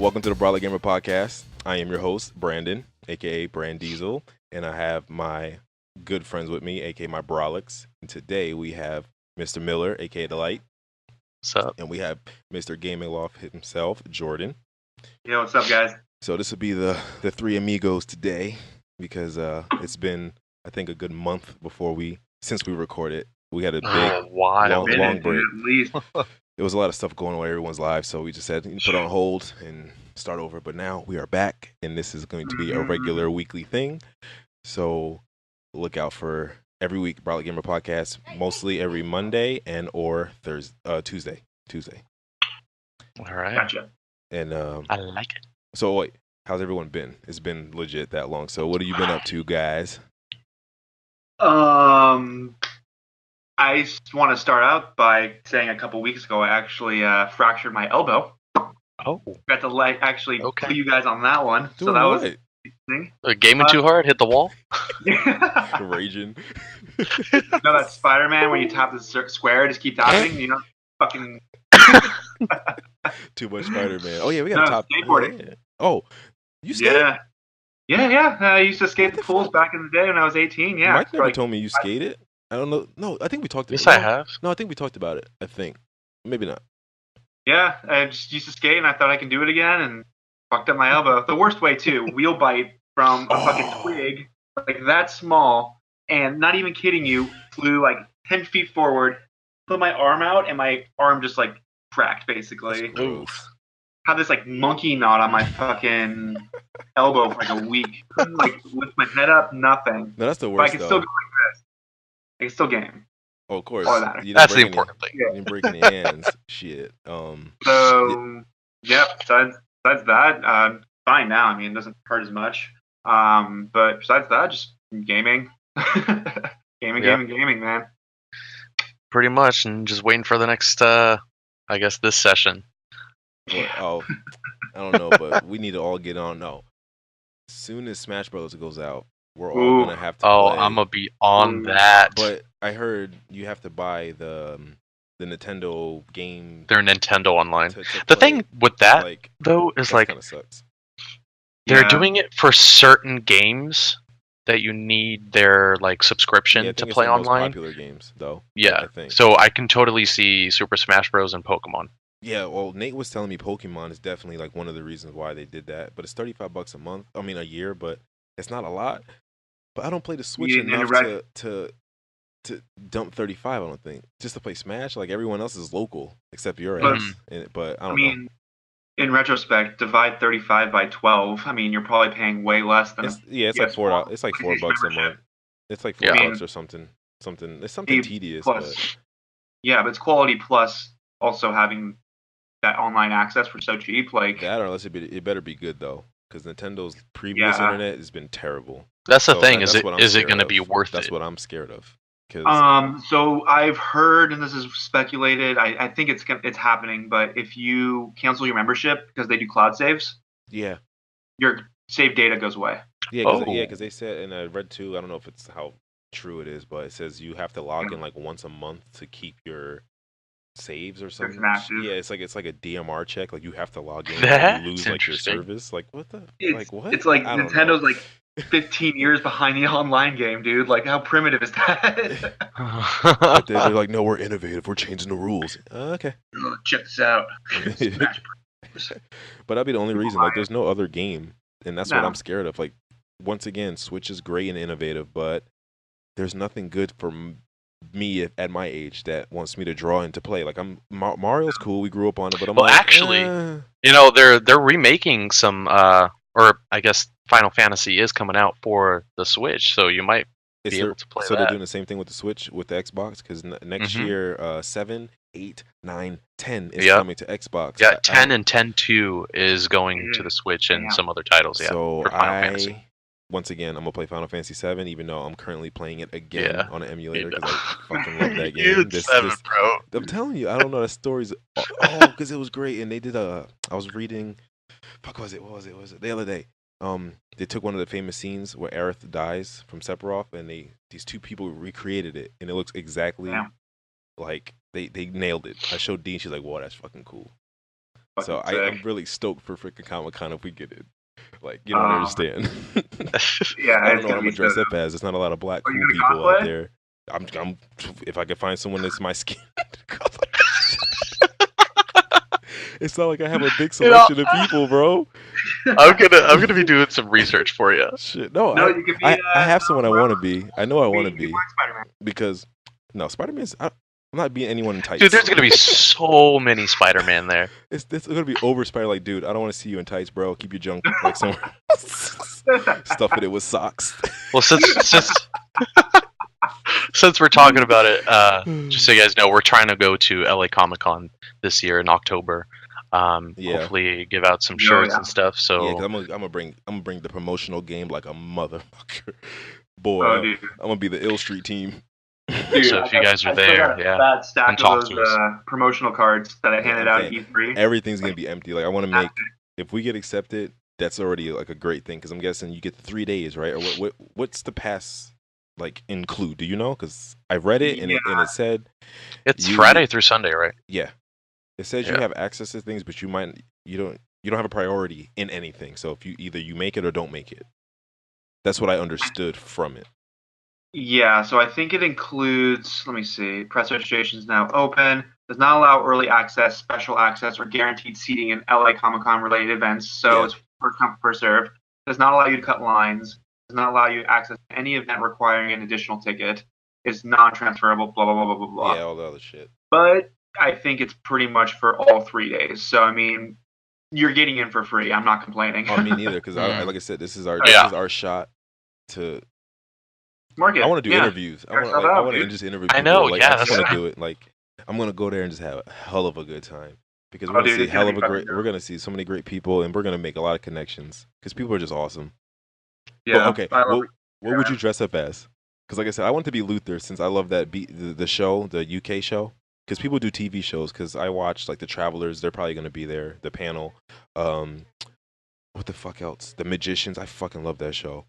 Welcome to the BrolicGamer podcast. I am your host, Brandon, aka Brand Diesel, and I have my good friends with me, aka my Brolics. And today we have Mr. Miller, aka The Light. What's up? And we have Mr. Gaming Loft himself, Jordan. Yo, what's up, guys? So this will be the three amigos today because it's been, I think, a good month since we recorded. We had a big, long break. At least. There was a lot of stuff going on in everyone's lives, so we just had to put it on hold and start over. But now we are back, and this is going to be a regular weekly thing. So look out for every week BrolicGamer podcast, mostly every Monday and or Tuesday. All right. Gotcha. And I like it. So wait, how's everyone been? It's been legit that long. So what have you been up to, guys? I just want to start out by saying a couple weeks ago I actually fractured my elbow. Oh. Got to actually Okay. put you guys on that one. Doing so that what? was interesting. Gaming too hard, hit the wall. Raging. You know that Spider-Man when you tap the square, just keep tapping, you know, fucking. Too much Spider-Man. Oh yeah, we got top skateboarding. Yeah. Oh, you skate? Yeah. I used to skate the pools back in the day when I was 18. Yeah. Mike never told me you skated. I don't know. No, I think we talked about it. Yes, I have. No, I think we talked about it. I think. Maybe not. Yeah, I just used to skate and I thought I could do it again and fucked up my elbow. The worst way too. Wheel bite from a fucking twig, like that small, and not even kidding you, flew like 10 feet forward, put my arm out, and my arm just like cracked basically. Had this like monkey knot on my fucking elbow for like a week. Couldn't like lift my head up, nothing. No, that's the But I worst can though. still go like this. I can still game. Oh, of course. All that. You didn't That's the break important thing. You didn't break any hands. Shit. So yeah. Besides that, fine now. I mean, it doesn't hurt as much. But besides that, just gaming, gaming, man. Pretty much, and just waiting for the next, I guess, this session. I don't know, but we need to all get on. No. As soon as Smash Bros. Goes out, we're all gonna have to play. I'm gonna be on that. But I heard you have to buy the Nintendo game. They're Nintendo Online. To The play. thing with that, Like, though, is that like kind of sucks. they're Yeah. doing it for certain games that you need their like subscription Yeah, I to think it's play the most online. popular games, though. Yeah, I think. so I can totally see Super Smash Bros. And Pokemon. Yeah, well, Nate was telling me Pokemon is definitely like one of the reasons why they did that. But it's $35 a month. I mean, a year, but it's not a lot. But I don't play the Switch You need enough to to dump 35. I don't think just to play Smash. Like everyone else is local except your But- ass. But I I don't mean, in retrospect, divide 35 by 12. I mean, you're probably paying way less than. know. It's like $4. It's like $4 a membership. month. It's like Yeah. $4 or something. It's something Eight tedious. plus. But Yeah, but it's quality plus also having that online access for so cheap. Like, that, or unless it better be good though, because Nintendo's previous Yeah. internet has been terrible. That's the So thing. that's what I'm Is it scared going to of. be worth That's it? what I'm scared of. 'Cause so I've heard, and this is speculated. I think it's happening. But if you cancel your membership because they do cloud saves, yeah. your save data goes away. Yeah, Oh. because they said, and I read too. I don't know if it's how true it is, but it says you have to log in like once a month to keep your saves or something. active. Yeah, it's like a DMR check. Like you have to log in. Or That's you lose like your interesting. service. Like what the? It's like what? It's like I don't Nintendo's know. like 15 years behind the online game, dude. Like, how primitive is that? But they're like, no, we're innovative. We're changing the rules. Okay. Oh, check this out. Smash But that'd be the only reason. Like, there's no other game, and that's what No. I'm scared of. Like, once again, Switch is great and innovative, but there's nothing good for me at my age that wants me to draw into play. Like, Mario's cool. We grew up on it, but I'm Well, like, actually, you know, they're remaking some, or I guess Final Fantasy is coming out for the Switch, so you might be able to play so that. they're doing the same thing with the Switch with the Xbox because next Mhm. year, 7, 8, 9, 10 is Yep. coming to Xbox. Yeah, 10 and 10.2 is going to the Switch and Yeah. some other titles. Yeah, So for Final Fantasy. once again, I'm gonna play Final Fantasy 7, even though I'm currently playing it again Yeah. on an emulator Yeah. because I fucking love that game. Dude, 7, bro. I'm telling you, I don't know. That story's because it was great, and they did I was reading. What was it? The other day. They took one of the famous scenes where Aerith dies from Sephiroth, and these two people recreated it, and it looks exactly Yeah. like they nailed it. I showed Dean, she's like, "Whoa, that's fucking cool." So Fucking I'm sick. really stoked for freaking ComicCon if we get it. Like, you don't understand. Yeah, I don't it's know what gonna I'm be gonna dress so up as. There's not a lot of black Are you cool gonna people out cosplay? there. I'm if I could find someone that's my skin. It's not like I have a big You know, selection of people, bro. I'm gonna be doing some research for you. Shit, no, No, you could be I have someone I want to be. I know I want to be be Spider-Man. because no, Spider-Man's. I'm not being anyone in tights. Dude, there's gonna be so many Spider-Man there. It's gonna be over Spider. Like, dude, I don't want to see you in tights, bro. Keep your junk like somewhere. Stuffing it with socks. Well, since we're talking about it, just so you guys know, we're trying to go to LA Comic-Con this year in October. Yeah. Hopefully, give out some shirts and stuff. So Yeah, because I'm gonna bring the promotional game like a motherfucker. Boy, Oh, dude. I'm gonna be the Ill Street team. Dude, So if you guys are I still there, got a yeah, fat stack come of talk those to us. promotional cards that I handed out at saying, E3. Everything's gonna be empty. Like, I want to make, if we get accepted, that's already like a great thing. Because I'm guessing you get 3 days, right? Or what's the pass like include? Do you know? Because I read it and it said It's Friday through Sunday, right? Yeah, it says you have access to things, but you don't have a priority in anything. So if you make it or don't make it, that's what I understood from it. Yeah, so I think it includes, let me see, press registration is now open, does not allow early access, special access, or guaranteed seating in LA Comic-Con related events, so it's first come, first serve. Does not allow you to cut lines, does not allow you access to any event requiring an additional ticket, is non-transferable, blah, blah, blah, blah, blah, blah. Yeah, all the other shit. But I think it's pretty much for all 3 days, so I mean, you're getting in for free, I'm not complaining. Oh, me neither, because like I said, this is our shot to... Market. I want to do interviews. I want to just interview people. I know, like, I just want to do it. Like, I'm gonna go there and just have a hell of a good time because we're gonna see we're gonna see so many great people, and we're gonna make a lot of connections because people are just awesome. Yeah. But, okay. What would you dress up as? Because like I said, I want to be Luther since I love that the show, the UK show. Because people do TV shows. Because I watched like the Travelers. They're probably gonna be there. The Panel. What the fuck else? The Magicians. I fucking love that show.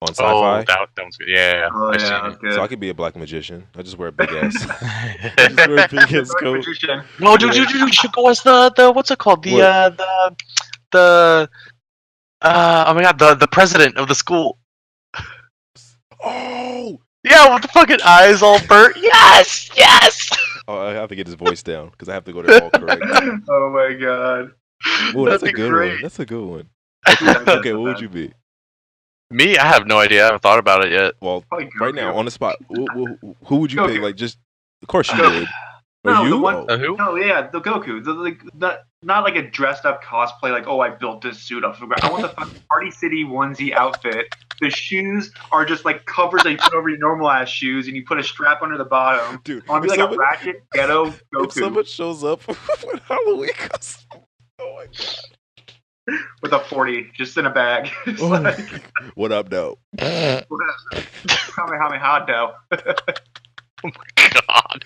On Sci-Fi. Oh, that one's good. Yeah. Oh, yeah, that's good. So I could be a black magician. I just wear a big ass. I just wear a big ass coat. No, dude, you should go as the what's it called? Oh my god, the president of the school. Oh yeah, with the fucking eyes all burnt. Yes. Oh, I have to get his voice down because I have to go there all correct. Oh my god. Well, that's a good one. That's a good one. Okay, what would you be? Me? I have no idea. I haven't thought about it yet. Well, right now, on the spot, who would you pick? Like, just, of course you would. No, you? the one, who? No, yeah, the Goku. Not like a dressed up cosplay, like, oh, I built this suit up. I want the fucking Party City onesie outfit. The shoes are just like covers that you put over your normal ass shoes, and you put a strap under the bottom. Dude, I want to be like a ratchet ghetto Goku. If someone shows up with Halloween costume, oh my god. With a 40 just in a bag. What up, though? Kamehameha, though. Oh my god.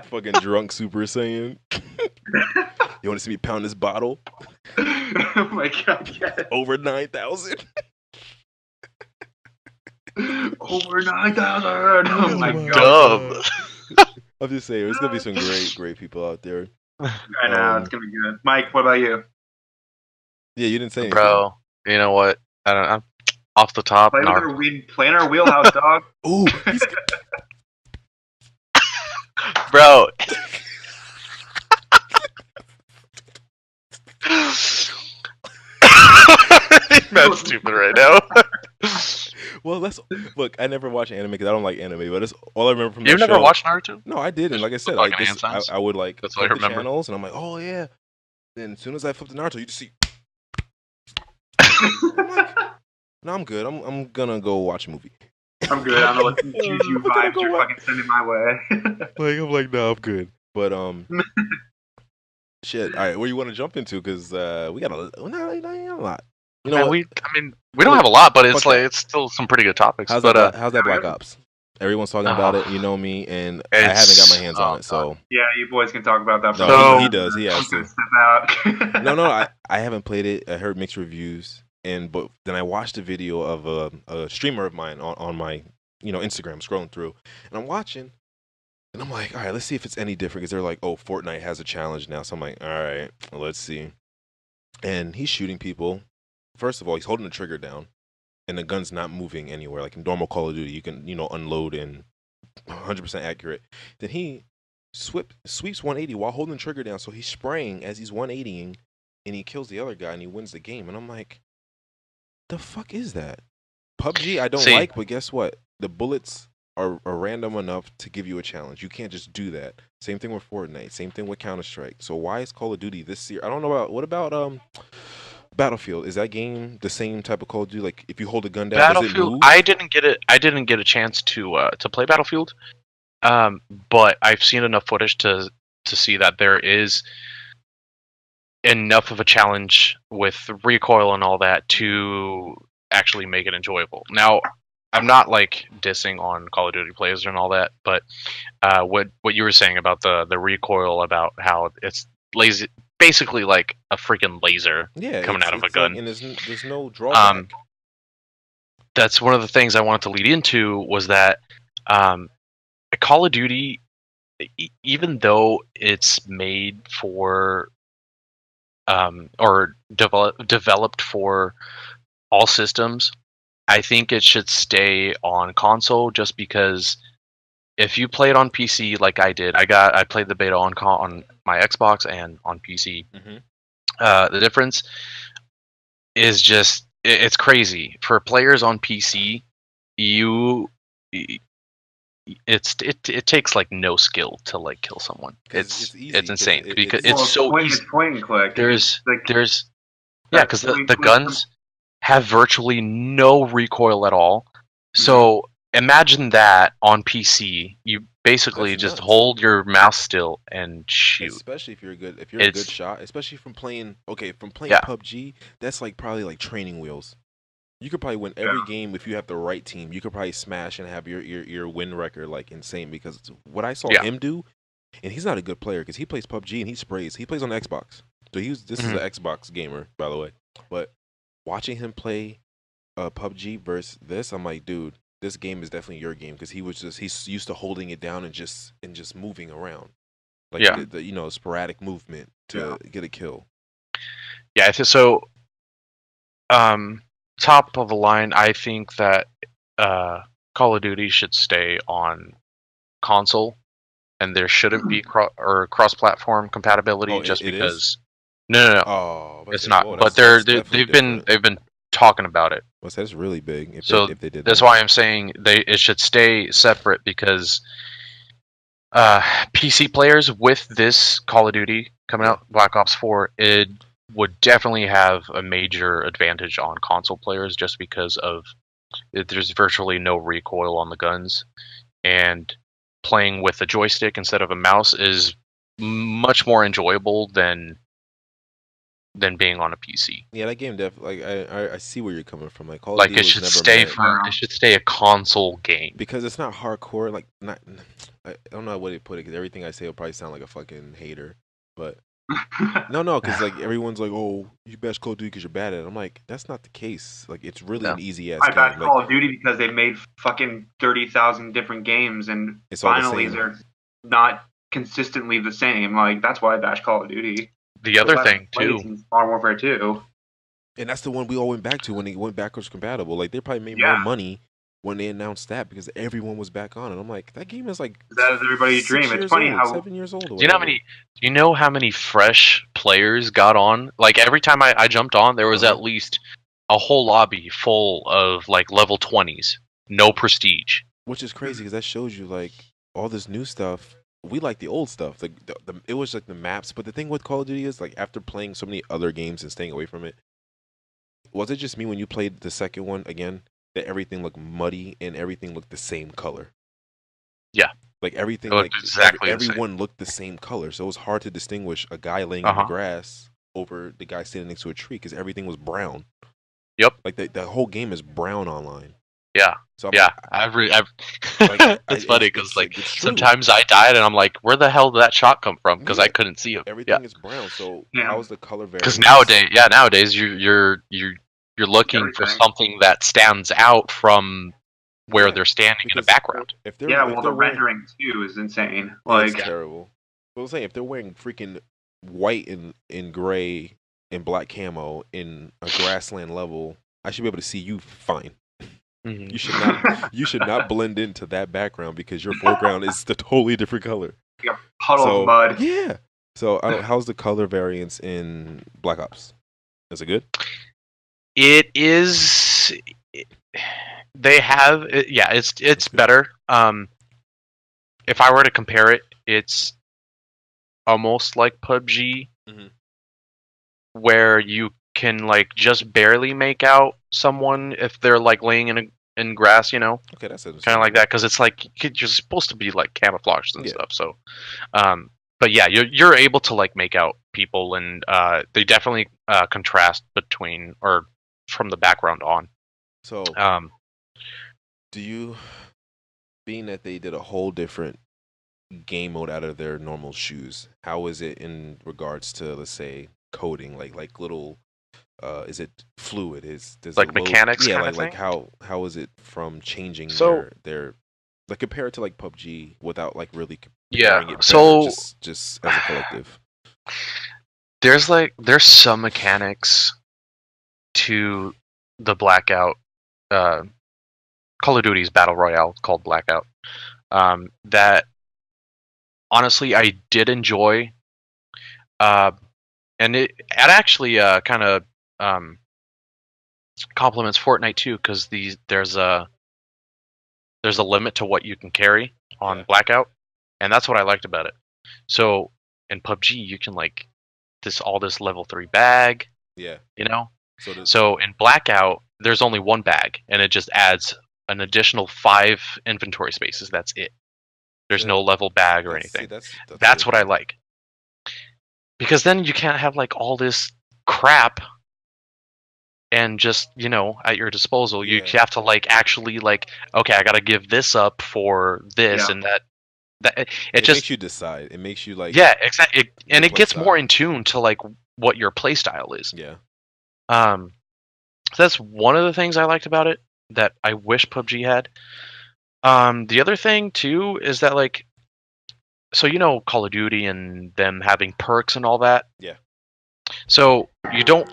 Fucking drunk Super Saiyan. You want to see me pound this bottle? Oh my god, yes. Over 9,000. Over 9,000. Oh my god. Dumb. I'm just saying, there's gonna be some great people out there. I know, it's gonna be good. Mike, what about you? Yeah, you didn't say anything. Bro, you know what? I'm off the top. Play in our wheelhouse, dog. Ooh, bro. That's stupid right now. Well, look. I never watch anime because I don't like anime, but that's all I remember from. You've never watched Naruto? No, I didn't. Like I said, I would like flip the channels, and I'm like, oh yeah. Then as soon as I flip to Naruto, you just see. I'm like, no, I'm good. I'm gonna go watch a movie. I'm good. I don't know what juju vibes you're fucking sending my way. I'm like, no, I'm good. But shit. All right, where you want to jump into? Because we got a lot. You know, we don't have a lot, but it's still some pretty good topics. How's that Black Ops? Everyone's talking about it. You know me, and I haven't got my hands on it. So yeah, you boys can talk about that. No, he does. He has to. Step out. No, I haven't played it. I heard mixed reviews, but then I watched a video of a streamer of mine on my Instagram, scrolling through, and I'm watching, And I'm like, all right, let's see if it's any different. Because they're like, oh, Fortnite has a challenge now. So I'm like, all right, let's see. And he's shooting people. First of all, he's holding the trigger down, and the gun's not moving anywhere. Like in normal Call of Duty, you can unload and 100% accurate. Then he sweeps 180 while holding the trigger down. So he's spraying as he's 180ing, and he kills the other guy and he wins the game. And I'm like, the fuck is that? PUBG I don't like, but guess what? The bullets are random enough to give you a challenge. You can't just do that. Same thing with Fortnite. Same thing with Counter-Strike. So why is Call of Duty this year? I don't know what about Battlefield? Is that game the same type of Call of Duty? Like if you hold a gun down, does it move? I didn't get it. I didn't get a chance to play Battlefield. But I've seen enough footage to see that there is enough of a challenge with recoil and all that to actually make it enjoyable. Now, I'm not like dissing on Call of Duty players and all that, but what you were saying about the recoil, about how it's lazy, basically like a freaking laser coming out of a gun, like, and there's no drawback. That's one of the things I wanted to lead into, was that Call of Duty, even though it's made for or developed for all systems, I think it should stay on console, just because if you play it on PC like I did, I played the beta on my Xbox and on PC. Mm-hmm. The difference is just it's crazy. For players on PC, it takes like no skill to like kill someone. It's insane because it's so easy. It's point and click. Because the guns have virtually no recoil at all. So imagine that on PC. You basically just hold your mouse still and shoot. Especially if you're a good shot. Especially from playing PUBG. That's like probably like training wheels. You could probably win every game if you have the right team. You could probably smash and have your win record like insane. Because what I saw him do, and he's not a good player because he plays PUBG and he sprays. He plays on Xbox, so this is an Xbox gamer, by the way. But watching him play PUBG versus this, I'm like, dude, this game is definitely your game, because he's used to holding it down and just moving around, like the sporadic movement to get a kill. Yeah, so top of the line, I think that Call of Duty should stay on console, and there shouldn't be cross-platform compatibility because. No. Oh, it's not. But they've been talking about it. Well, that's really big. If they did that's why I'm saying it should stay separate, because PC players with this Call of Duty coming out, Black Ops 4, it would definitely have a major advantage on console players, just because there's virtually no recoil on the guns, and playing with a joystick instead of a mouse is much more enjoyable than being on a PC. Yeah, that game definitely. I see where you're coming from. Like Call of Duty it should stay a console game, because it's not hardcore. Like I don't know what to put it, because everything I say will probably sound like a fucking hater. But no, because like everyone's like, oh, you bash Call of Duty because you're bad at it. I'm like, that's not the case. Like it's really an easy ass game. I bash Call of Duty because they made fucking 30,000 different games, and finally they're not consistently the same. Like that's why I bash Call of Duty. The other thing too, Modern Warfare 2, and that's the one we all went back to when they went backwards compatible. Like they probably made more money when they announced that, because everyone was back on it. I'm like, that game is like that is everybody's dream. It's funny how 7 years old. Do you know how many fresh players got on? Like every time I jumped on, there was at least a whole lobby full of like level 20s, no prestige. Which is crazy, because that shows you like all this new stuff. We like the old stuff. It was like the maps. But the thing with Call of Duty is, like, after playing so many other games and staying away from it, was it just me when you played the second one again that everything looked muddy and everything looked the same color? Yeah. Like everything, like exactly everyone looked the same color. So it was hard to distinguish a guy laying in the grass over the guy standing next to a tree, because everything was brown. Yep. Like the whole game is brown online. Yeah. So it's funny because like sometimes I died and I'm like, where the hell did that shot come from? Because I couldn't see it. Everything is brown. So how's the color variance? Because nowadays you're looking for something that stands out from where they're standing in a background. If they're the rendering too is insane. Like, it's terrible. I was saying, if they're wearing freaking white and gray and black camo in a grassland level, I should be able to see you fine. Mm-hmm. You should not blend into that background because your foreground is the totally different color. Like a puddle of mud. Yeah. So how's the color variance in Black Ops? Is it good? It is. They have, it's better. If I were to compare it, it's almost like PUBG, where you can like just barely make out someone if they're like laying in grass, you know. Okay, that's kind of like that, because it's like you're supposed to be like camouflaged and stuff. So, but yeah, you're able to like make out people, and they definitely contrast between or from the background on. So, do you, being that they did a whole different game mode out of their normal shoes, how is it in regards to, let's say, coding, like little, is it fluid? Does like mechanics? Yeah, kind of like thing? how is it from changing So, their like compare it to like PUBG without like really yeah. comparing it better, So just as a collective. there's some mechanics to the Blackout, Call of Duty's battle royale called Blackout, that honestly I did enjoy, and it actually kind of complements Fortnite too, because there's a limit to what you can carry on Blackout, and that's what I liked about it. So in PUBG you can like all this level 3 bag, you know. So in Blackout there's only one bag, and it just adds an additional 5 inventory spaces. That's it. There's no level bag or anything. That's what I like, because then you can't have like all this crap and just, you know, at your disposal. You have to like actually like, okay, I gotta give this up for this and that. It just makes you decide. It makes you like, exactly, and it gets more in tune to like what your play style is. So that's one of the things I liked about it that I wish PUBG had. The other thing too is that like, so you know, Call of Duty and them having perks and all that. So you don't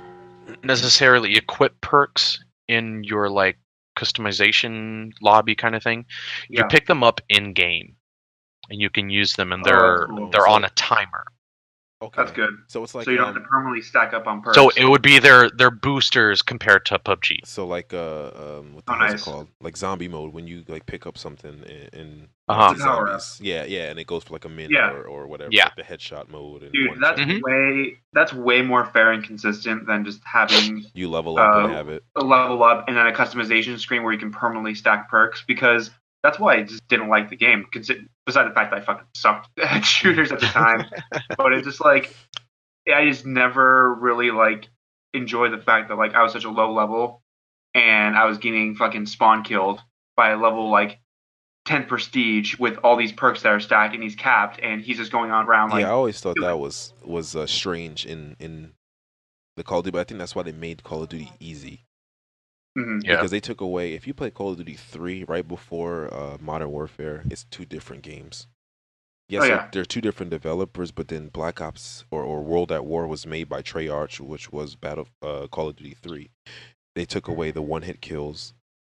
necessarily equip perks in your like customization lobby kind of thing. You pick them up in game, and you can use them, and they're on a timer. Okay, that's good. So it's like, so you don't have to permanently stack up on perks. So it would be their boosters compared to PUBG. So like what the hell is it called? Like zombie mode, when you like pick up something in zombies. Yeah, and it goes for like a minute or whatever. Like the headshot mode. And dude, that's way more fair and consistent than just having you level up and have it. A level up and then a customization screen where you can permanently stack perks, because that's why I just didn't like the game. Besides the fact that I fucking sucked at shooters at the time, but it's just like I just never really like enjoyed the fact that like I was such a low level and I was getting fucking spawn killed by a level like 10 prestige with all these perks that are stacked, and he's capped, and he's just going on around like. Yeah, I always thought that was strange in the Call of Duty, but I think that's why they made Call of Duty easy. Because they took away, if you play Call of Duty 3 right before Modern Warfare, it's 2 different games. Yes, they're 2 different developers, but then Black Ops or World at War was made by Treyarch, which was Call of Duty 3. They took away the one-hit kills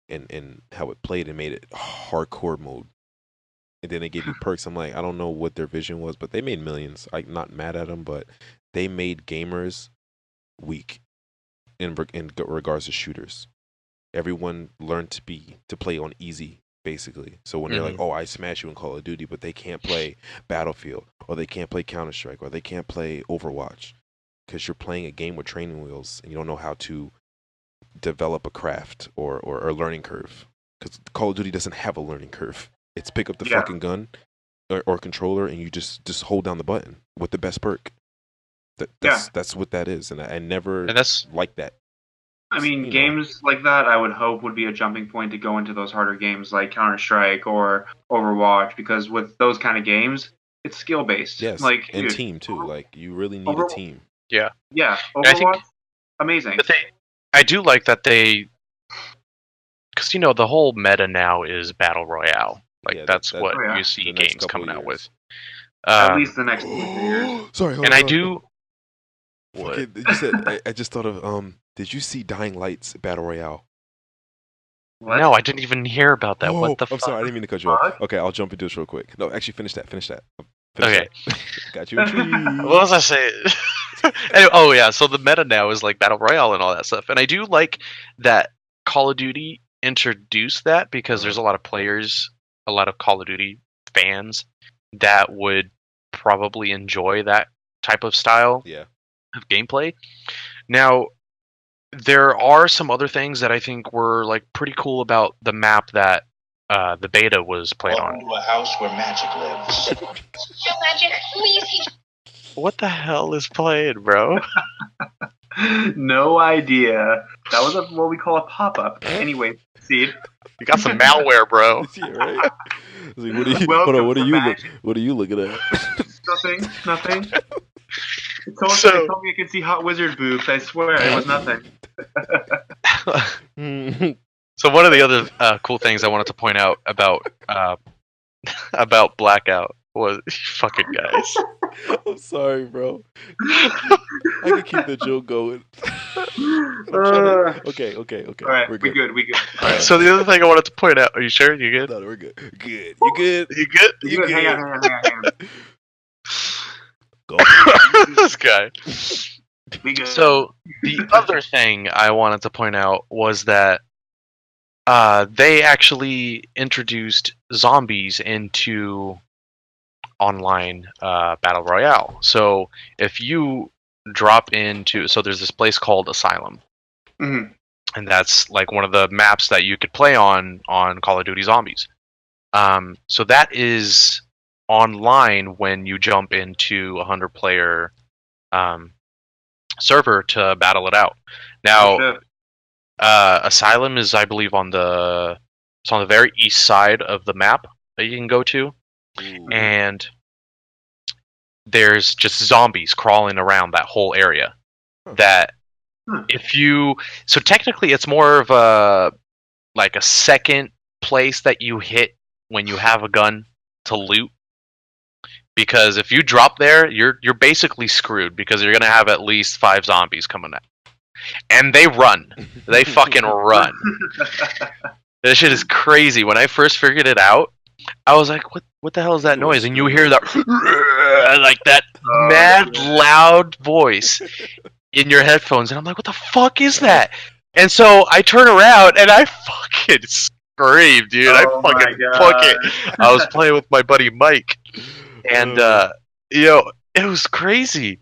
and how it played and made it hardcore mode. And then they gave you perks. I'm like, I don't know what their vision was, but they made millions. I'm not mad at them, but they made gamers weak in regards to shooters. Everyone learned to play on easy, basically. So when they're like, oh, I smash you in Call of Duty, but they can't play Battlefield, or they can't play Counter-Strike, or they can't play Overwatch, because you're playing a game with training wheels and you don't know how to develop a craft or a learning curve. Because Call of Duty doesn't have a learning curve. It's pick up the fucking gun or controller, and you just hold down the button with the best perk. That's what that is, and I never liked that. I mean, games like that, I would hope, would be a jumping point to go into those harder games like Counter-Strike or Overwatch, because with those kind of games, it's skill-based. Yes, like, and team, too. Like, you really need a team. Yeah, Overwatch, amazing. I do like that they, because the whole meta now is battle royale. Like Yeah, that's what Oh, yeah. you see The next games couple coming out with. years. At least the next 2 or 3 years. Sorry, hold And on, I hold on. do. What? Fucking, you said I just thought of did you see Dying Light's battle royale? What? No, I didn't even hear about that. Oh, What the I'm fuck? sorry, I didn't mean to cut you off. Fuck? Okay, I'll jump into this real quick. No, actually, finish that. Finish that. Okay. That. Got you a treat. What was I saying? Anyway, oh yeah, so the meta now is like battle royale and all that stuff, and I do like that Call of Duty introduced that because there's a lot of players, a lot of Call of Duty fans that would probably enjoy that type of style Yeah. of gameplay. Now, there are some other things that I think were like pretty cool about the map that the beta was played on. Welcome to a house where magic lives. Show magic, please. What the hell is playing, bro? No idea. That was what we call a pop-up. Anyway, proceed. You got some malware, bro. Yeah, right. I was like, what are you? Welcome Hold on, to magic. what are you looking at? Nothing. It told me I could see hot wizard boobs. I swear, it was nothing. So one of the other cool things I wanted to point out about Blackout was fucking guys. I'm sorry, bro. I can keep the joke going. Okay. All right, we good. All right. So the other thing I wanted to point out. Are you sure? You good? No, we're good. Good. You good? You good? We good. Hang on. Go. This guy. We good. So the other thing I wanted to point out was that they actually introduced zombies into online battle royale. So if you drop into, so there's this place called Asylum, Mhm. and that's like one of the maps that you could play on Call of Duty Zombies. So that is online when you jump into a 100-player server to battle it out. Now, Asylum is, I believe, on the very east side of the map that you can go to. Ooh. And there's just zombies crawling around that whole area. That if you, so technically it's more of a second place that you hit when you have a gun to loot, because if you drop there, you're basically screwed, because you're gonna have at least 5 zombies coming out, and they run. They fucking run. This shit is crazy. When I first figured it out, I was like, what the hell is that noise? And you hear that like that mad loud voice in your headphones, and I'm like, what the fuck is that? And so I turn around and I fucking screamed, dude. I fucking I was playing with my buddy Mike, and it was crazy.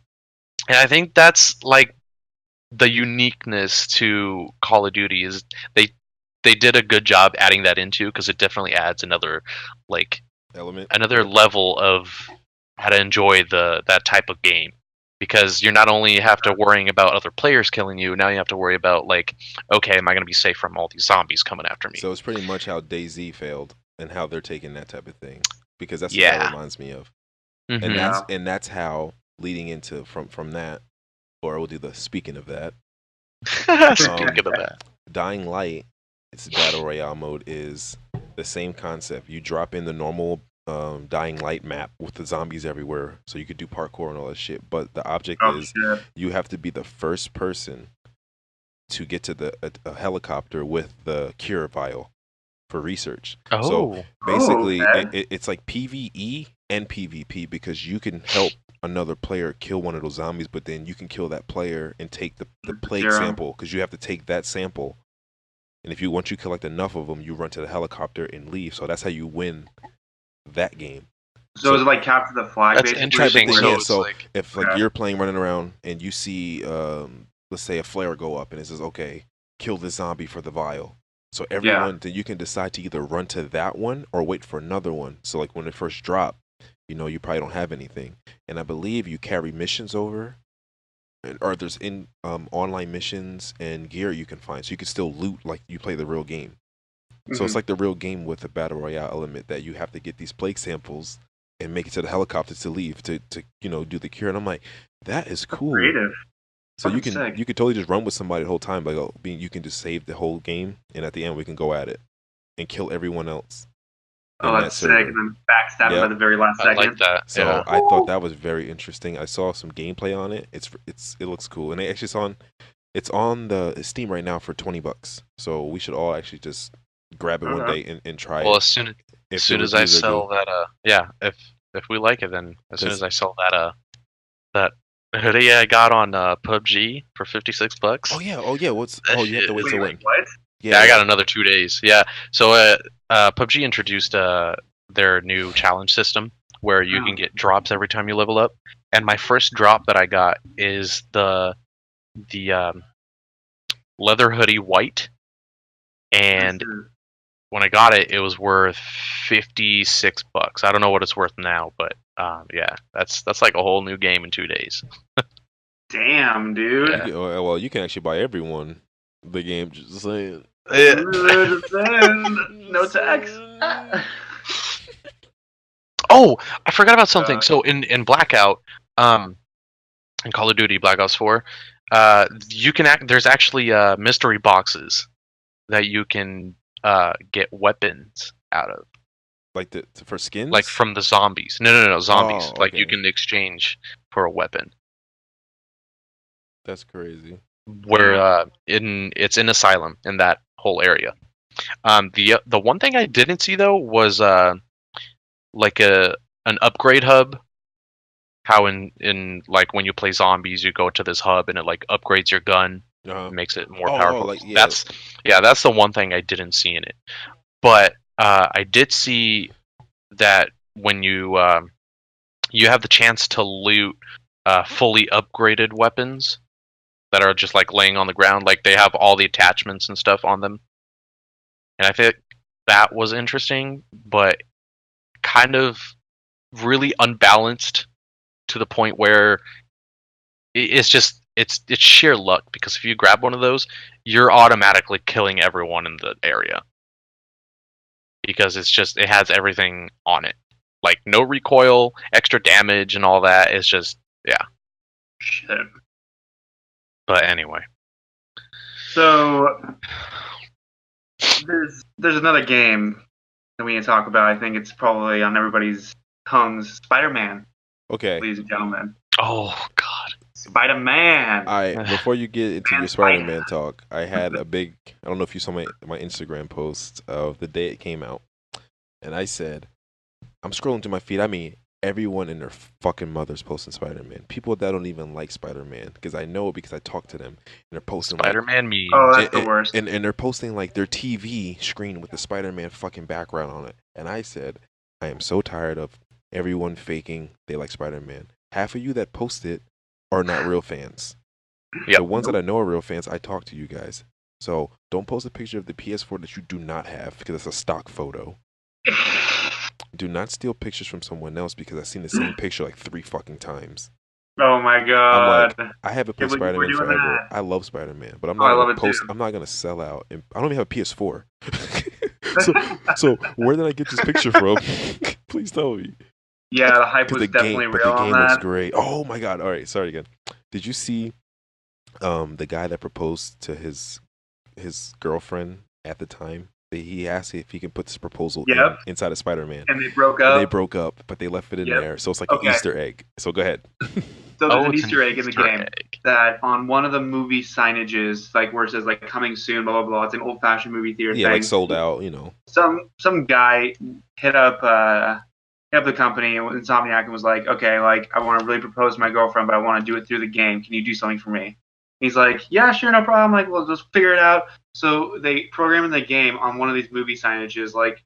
And I think that's like the uniqueness to Call of Duty, is they did a good job adding that into, because it definitely adds another Element. another level of how to enjoy that type of game, because you're not only have to worrying about other players killing you, now you have to worry about okay, am I going to be safe from all these zombies coming after me? So it's pretty much how DayZ failed, and how they're taking that type of thing, because that's what Yeah. that reminds me of. Mhm. And that's how, leading into from that, or we'll do the speaking of that, Speaking of that, Dying Light, its battle royale mode is the same concept. You drop in the normal Dying Light map with the zombies everywhere, so you could do parkour and all that shit. But the object is you have to be the first person to get to a helicopter with the cure vial for research. So basically, it's like PvE and PvP, because you can help another player kill one of those zombies, but then you can kill that player and take the plague sample, because you have to take that sample. And once you collect enough of them, you run to the helicopter and leave. So that's how you win that game. So is it like capture the flag? That's basically? interesting. Yeah, So so if you're playing, running around, and you see, let's say, a flare go up, and it says, okay, kill this zombie for the vial. So everyone, then you can decide to either run to that one or wait for another one. So when it first drop, you probably don't have anything. And I believe you carry missions over, or there's online missions and gear you can find, so you can still loot like you play the real game. So it's like the real game with a battle royale element, that you have to get these plague samples and make it to the helicopter to leave to do the cure. And I'm like, that is cool. Creative. So you Fucking can sick. totally just run with somebody the whole time. Like, you can just save the whole game, and at the end we can go at it and kill everyone else Oh, in that that's sick. server. And then backstab him Yep. at the very last I second. like that. So Yeah. I thought that was very interesting. I saw some gameplay on it. It looks cool, and it's on the Steam right now for $20. So we should all actually just grab it one Okay. day and try Well, it. as soon If the as I reviews are sell good. that, yeah, if we like it, then as soon 'Cause- as I sell that hoodie I got on PUBG for $56. Oh yeah. What's That you have to shit wait is till Wait, when? what? Yeah, I got another 2 days. Yeah. So PUBG introduced their new challenge system where you can get drops every time you level up. And my first drop that I got is the leather hoodie white. And when I got it, it was worth $56. I don't know what it's worth now, but yeah, that's like a whole new game in 2 days. Damn, dude. Yeah. Well, you can actually buy everyone the game. Just saying. No tax. Oh, I forgot about something. So in Blackout, in Call of Duty Black Ops 4, you can there's actually mystery boxes that you can get weapons out of, Like for skins. like from the zombies. No, zombies. Oh, Like you okay. can exchange for a weapon. That's crazy. Where it's in Asylum in that whole area. The one thing I didn't see though was like an upgrade hub. How in like when you play zombies, you go to this hub and it like upgrades your gun, makes it more powerful. Like, yeah. That's the one thing I didn't see in it. But I did see that when you have the chance to loot fully upgraded weapons that are just like laying on the ground, like they have all the attachments and stuff on them. And I think that was interesting, but kind of really unbalanced to the point where it's sheer luck, because if you grab one of those, you're automatically killing everyone in the area. Because it has everything on it. Like no recoil, extra damage and all that. It's just Shit. But anyway. So there's another game that we need to talk about. I think it's probably on everybody's tongues. Spider-Man, Okay. ladies and gentlemen. Oh God. Spider-Man. Before you get into your Man, Spider-Man talk, I had a big. I don't know if you saw my Instagram post of the day it came out, and I said, I'm scrolling through my feed. I mean, everyone and their fucking mother's posting Spider-Man. People that don't even like Spider-Man, because I know because I talk to them, and they're posting Spider-Man memes. Oh, that's the worst. And they're posting like their TV screen with the Spider-Man fucking background on it. And I said, I am so tired of everyone faking they like Spider-Man. Half of you that post it are not real fans. Yep. The ones that I know are real fans, I talk to you guys. So don't post a picture of the PS4 that you do not have, because it's a stock photo. Do not steal pictures from someone else, because I've seen the same picture like 3 fucking times. Oh my god. I'm like, I haven't played Can't believe we're Spider-Man doing forever. that. I love Spider-Man, but I'm Oh, I not love gonna it post. too. I'm not gonna sell out. And I don't even have a PS4. so where did I get this picture from? Please tell me. Yeah, the hype was the definitely game, real but the on game looks that. great. Oh my god! All right, sorry again. Did you see the guy that proposed to his girlfriend at the time? He asked if he can put this proposal inside of Spider-Man. And they broke up. And they broke up, but they left it in there, so it's like an Easter egg. So go ahead. So there's an Easter egg in the Easter game egg. that on one of the movie signages, like where it says like coming soon, blah blah blah. It's an old-fashioned movie theater Yeah, thing. like sold out, you know. Some guy hit up the company and Insomniac and was like, okay, like I want to really propose to my girlfriend, but I want to do it through the game. Can you do something for me? He's like, yeah, sure, no problem. Like, we'll just figure it out. So they program in the game on one of these movie signages, like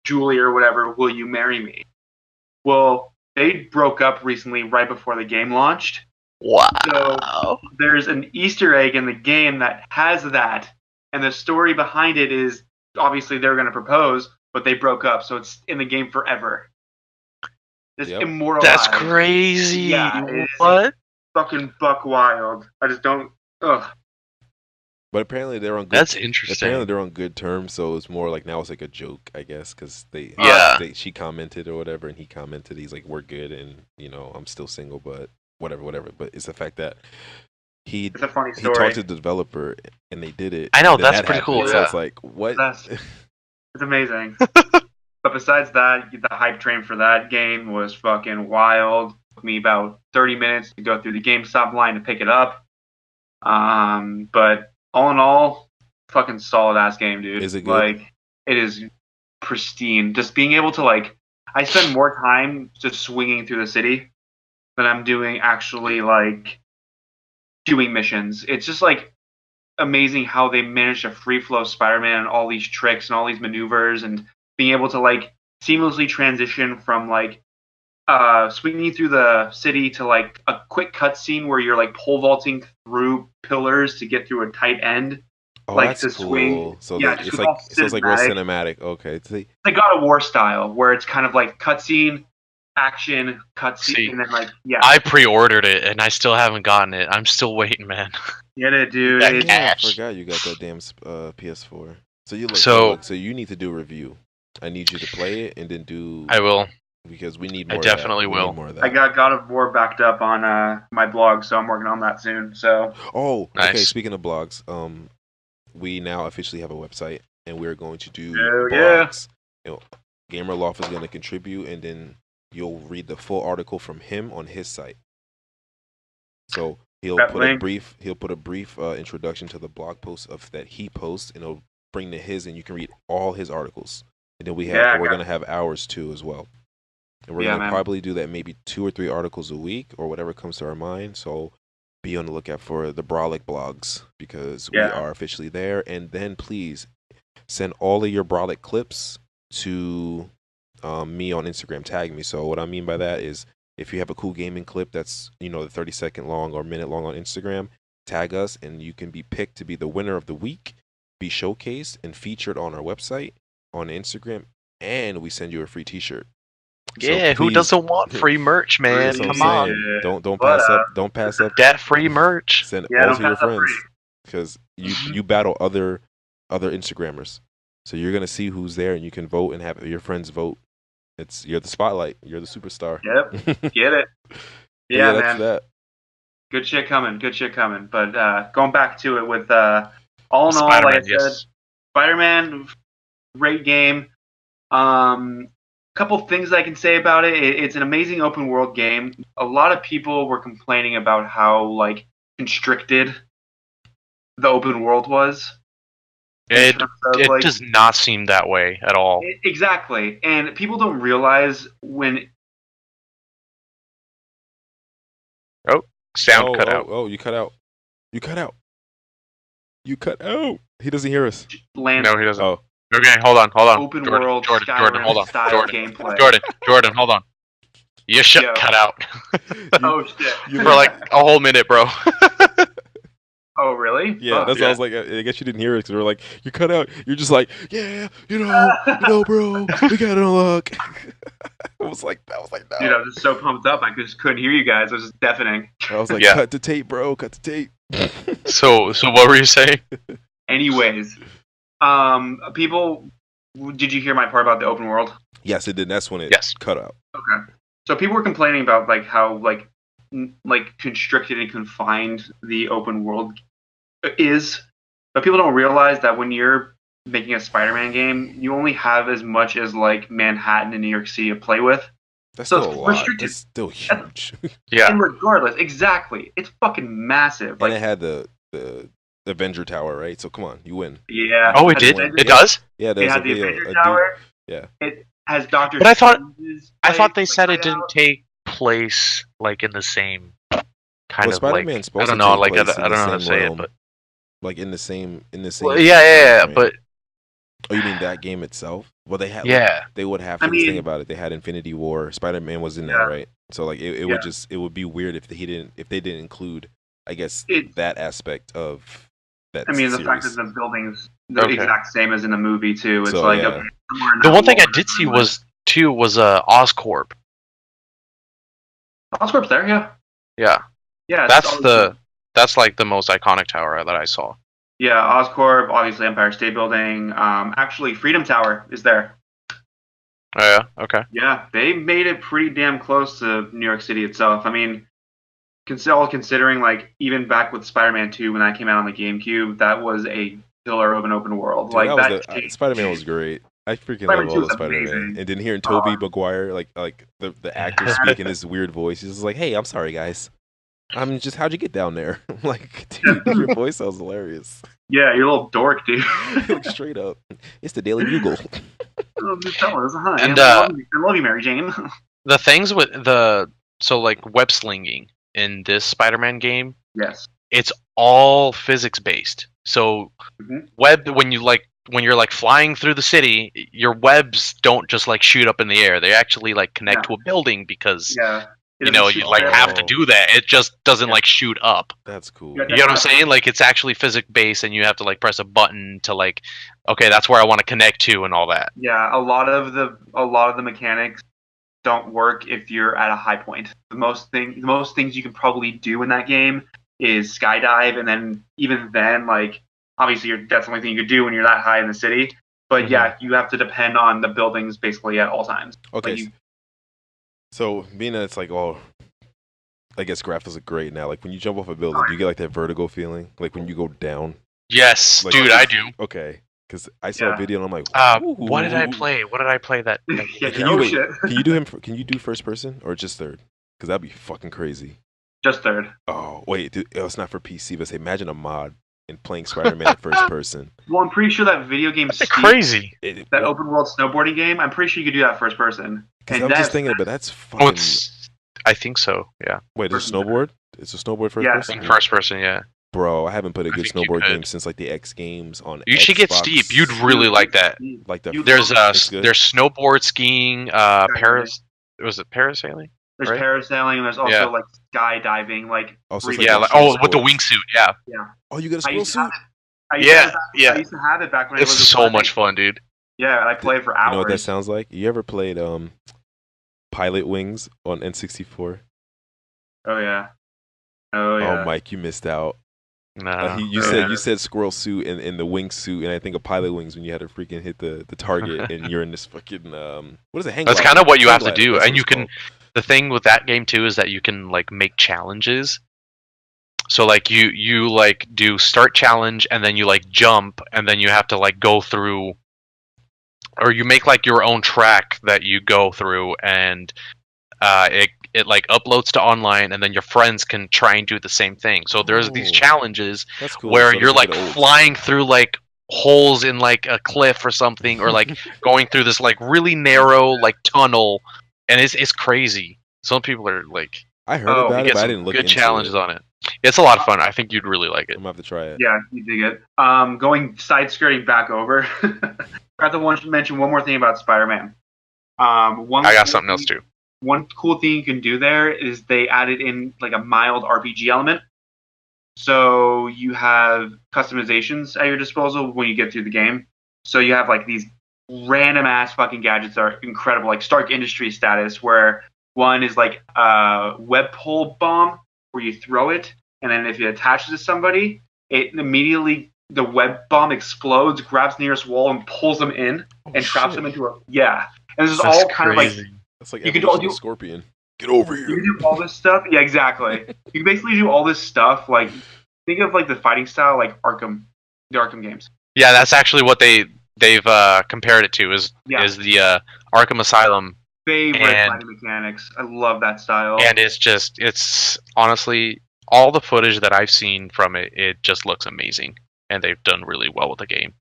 Julie or whatever, will you marry me? Well, they broke up recently right before the game launched. Wow. So there's an Easter egg in the game that has that, and the story behind it is obviously they were going to propose, but they broke up, so it's in the game forever. It's immortalized. That's crazy. Yeah, What? Fucking buck wild. I just don't. Ugh. But apparently they're on good. That's interesting. Apparently they're on good terms, so it's more like now it's like a joke, I guess, because she commented or whatever, and he commented. He's like, "We're good, and you know, I'm still single, but whatever." But it's the fact that It's a funny he story. talked to the developer and they did it. I know, and then that's that pretty happened. cool, So yeah. it's like, what? It's amazing. But besides that, the hype train for that game was fucking wild. It took me about 30 minutes to go through the GameStop line to pick it up. But all in all, fucking solid ass game, dude. Is it good? Like, it is pristine. Just being able to like, I spend more time just swinging through the city than I'm doing actually like doing missions. It's just like amazing how they managed to free flow Spider-Man and all these tricks and all these maneuvers and being able to like seamlessly transition from like swinging through the city to like a quick cutscene where you're like pole vaulting through pillars to get through a tight end. Oh, Like that's to cool. swing, So yeah, it's just like all real cinematic. cinematic. Okay. See, It's like God of War style, where it's kind of like cutscene, action, cutscene, See, and then like yeah, I pre-ordered it and I still haven't gotten it. I'm still waiting, man. get it, dude. That It's, yeah, I cash. forgot you got that damn PS4. So you look. So- So you need to do a review. I need you to play it and then do I will. because we need I more. of definitely that. We will. need more of that. I got God of War backed up on my blog, so I'm working on that soon. So Oh, okay. Nice. Speaking of blogs, we now officially have a website, and we're going to do Hell yeah. blogs. You know, Gamer Loft is going to contribute, and then you'll read the full article from him on his site. So he'll That put link. a brief introduction to the blog post of that he posts, and it'll bring to his, and you can read all his articles. And then Yeah, we're gonna have ours too as well. And we're Yeah, gonna man. probably do that maybe 2 or 3 articles a week or whatever comes to our mind. So be on the lookout for the Brolic blogs because we Yeah. are officially there. And then please send all of your Brolic clips to me on Instagram. Tag me. So what I mean by that is if you have a cool gaming clip that's the 30-second long or minute long on Instagram, tag us and you can be picked to be the winner of the week, be showcased and featured on our website, on Instagram, and we send you a free T-shirt. So Yeah, who please- doesn't want free merch, man? That's what I'm Come on. saying. Yeah. Don't What pass up? up. Don't pass up. Get free merch. Send Yeah, all don't to your pass up friends free. because you battle other Instagrammers. So you're gonna see who's there, and you can vote and have your friends vote. You're the spotlight. You're the superstar. Yep. Get it. But Yeah, that's man. that. Good shit coming. Good shit coming. But going back to it with all in all, like I Spider-Man, said, yes. Spider-Man, great game. Couple things I can say about it. It's an amazing open world game. A lot of people were complaining about how like constricted the open world was. in It terms of, like, does not seem that way at all. Exactly. And people don't realize when Sound cut out. Oh, you cut out. You cut out. You cut out. He doesn't hear us. land No, he doesn't. Oh, Okay, hold on. open Jordan, world Jordan, Skyrim hold on. style gameplay. Jordan, hold on. You should Yo. cut out Oh shit. for like a whole minute, bro. Oh really? yeah. Oh, That's why I was like, I guess you didn't hear it because we were like, you cut out. You're just like, yeah, bro, we got it unlock. I was like, no. Dude, I was just so pumped up. I just couldn't hear you guys. I was just deafening. I was like, Yeah. cut the tape, bro, cut the tape. So what were you saying? Anyways, people, did you hear my part about the open world? Yes, it did. That's when it Yes. cut out. Okay. So people were complaining about like how like constricted and confined the open world is, but people don't realize that when you're making a Spider-Man game, you only have as much as like Manhattan and New York City to play with. That's So still a it's lot. restricted. That's still huge. Yeah. And regardless, exactly, it's fucking massive. And it Like, had the Avenger Tower, right? So come on, you win. yeah. Oh, it did. Avenger- It does. Yeah, It there's a had the video. Avenger a Tower. yeah. It has Doctor. But I thought Strange's they place, said like, it didn't layout. take place like in the same kind Well, of Spider-Man's like supposed I don't to know, take like place I in don't the know how to same say realm, it, but like in the same. well, yeah, time frame. but Oh, you mean that game itself? Well, they had. yeah. They would have to I just think mean- about it. They had Infinity War. Spider-Man was in that, Yeah. right? So like it Yeah. would be weird if they didn't include, I guess, It- that aspect of that. I mean, the series. fact that the building's the Okay. exact same as in the movie too. It's So, like yeah. okay, somewhere in The that one thing I world, did see like- was Oscorp. Oscorp's there, yeah. Yeah. Yeah, it's That's always- that's like the most iconic tower that I saw. Yeah, Oscorp, obviously Empire State Building. Actually, Freedom Tower is there. Oh yeah, okay. Yeah, they made it pretty damn close to New York City itself. I mean, all considering, like, even back with Spider-Man 2 when that came out on the GameCube, that was a killer of an open world. Dude, like that that was Spider-Man was great. I freaking Spider-Man love 2 all was the Spider-Man. amazing. And then hearing Tobey Maguire, like the actor speak in this weird voice, he's just like, "Hey, I'm sorry, guys. I'm just how'd you get down there?" I'm like, dude, your voice sounds hilarious. Yeah, you're a little dork, dude. Like straight up, it's the Daily Bugle. Oh, just tell us, hi. And, I love you, Mary Jane. The things with like web slinging in this Spider-Man game, Yes. it's all physics based. So web when you're like flying through the city, your webs don't just like shoot up in the air. They actually like connect to a building because Yeah. you like have to do that. It just doesn't like shoot up. That's cool. Yeah, You know what I'm saying? Like it's actually physics based, and you have to like press a button to like, okay, that's where I want to connect to, and all that. Yeah, a lot of the mechanics don't work if you're at a high point. The most things you can probably do in that game is skydive, and then even then, like obviously that's the only thing you could do when you're that high in the city. But yeah, you have to depend on the buildings basically at all times. Okay. Like so being that it's like all, I guess graphics are great now. Like when you jump off a building, do you get like that vertigo feeling? Like when you go down? Yes, Like, dude, I do. Okay. Because I saw a video and I'm like, what did I play? What did I play that? Can you do first person or just third? Because that'd be fucking crazy. Just third. Oh wait, dude, it's not for PC. But imagine a mod and playing Spider-Man in first person. Well, I'm pretty sure that video game That's crazy. That open world snowboarding game. I'm pretty sure you could do that first person. And I'm just thinking, but that's fucking. Oh, I think so. Yeah. Wait, there's snowboard? It's a snowboard first person. First person, yeah. Bro, I haven't played a good snowboard game since like the X Games on. You should get steep. You'd really like that. Like there's snowboard skiing. Was it parasailing? There's parasailing, and there's also like skydiving, like with the wingsuit, yeah. Oh, you got a squirrel suit? I used to have it back when I was. It's so much fun, dude. Yeah, I played for hours. You know what that sounds like? You ever played Pilot Wings on N64? Oh yeah. Oh, Mike, you missed out. Nah. You said squirrel suit and the wingsuit, and I think of Pilot Wings when you had to freaking hit the target, and you're in this fucking what is it? That's kind of what you have to do, and you can. The thing with that game too is that you can like make challenges. So like you like do start challenge, and then you like jump, and then you have to like go through, or you make like your own track that you go through, and it like uploads to online, and then your friends can try and do the same thing. So there's these challenges where you're like flying through like holes in like a cliff or something, or like going through this like really narrow like tunnel, and it's crazy. Some people are like, I heard about it, but I didn't look into good challenges on it. It's a lot of fun. I think you'd really like it. I'm gonna have to try it. Yeah, you dig it. Going side skirting back over. I have to mention one more thing about Spider-Man. I got something else too. One cool thing you can do there is they added in like a mild RPG element. So you have customizations at your disposal when you get through the game. So you have like these random ass fucking gadgets that are incredible, like Stark Industries status, where one is like a web pull bomb where you throw it, and then if it attaches to somebody, it immediately the web bomb explodes, grabs the nearest wall, and pulls them in and traps them into a And this is all kind of like that's like you can do Scorpion. Get over here. You can do all this stuff. Yeah, exactly. You can basically do all this stuff. Like think of like the fighting style, like the Arkham games. Yeah, that's actually what they've compared it to is the Arkham Asylum. Favorite fighting mechanics. I love that style. And it's honestly all the footage that I've seen from it. It just looks amazing, and they've done really well with the game.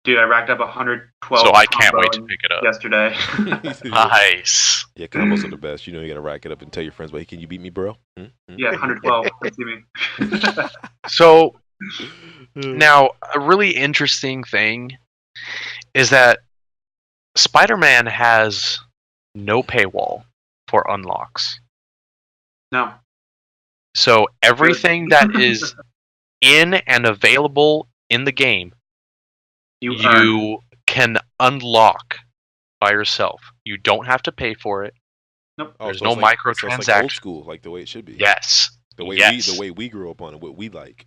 Dude, I racked up 112. So I can't wait to pick it up yesterday. Nice. Yeah, combos are the best. You know, you gotta rack it up and tell your friends, "Hey, can you beat me, bro?" Yeah, 112. Let's see me. So now, a really interesting thing is that Spider-Man has no paywall for unlocks. No. So everything that is in and available in the game, you can unlock by yourself. You don't have to pay for it. Nope. There's no microtransactions. Like old school, like the way it should be. Yes. The way we grew up on it, what we like.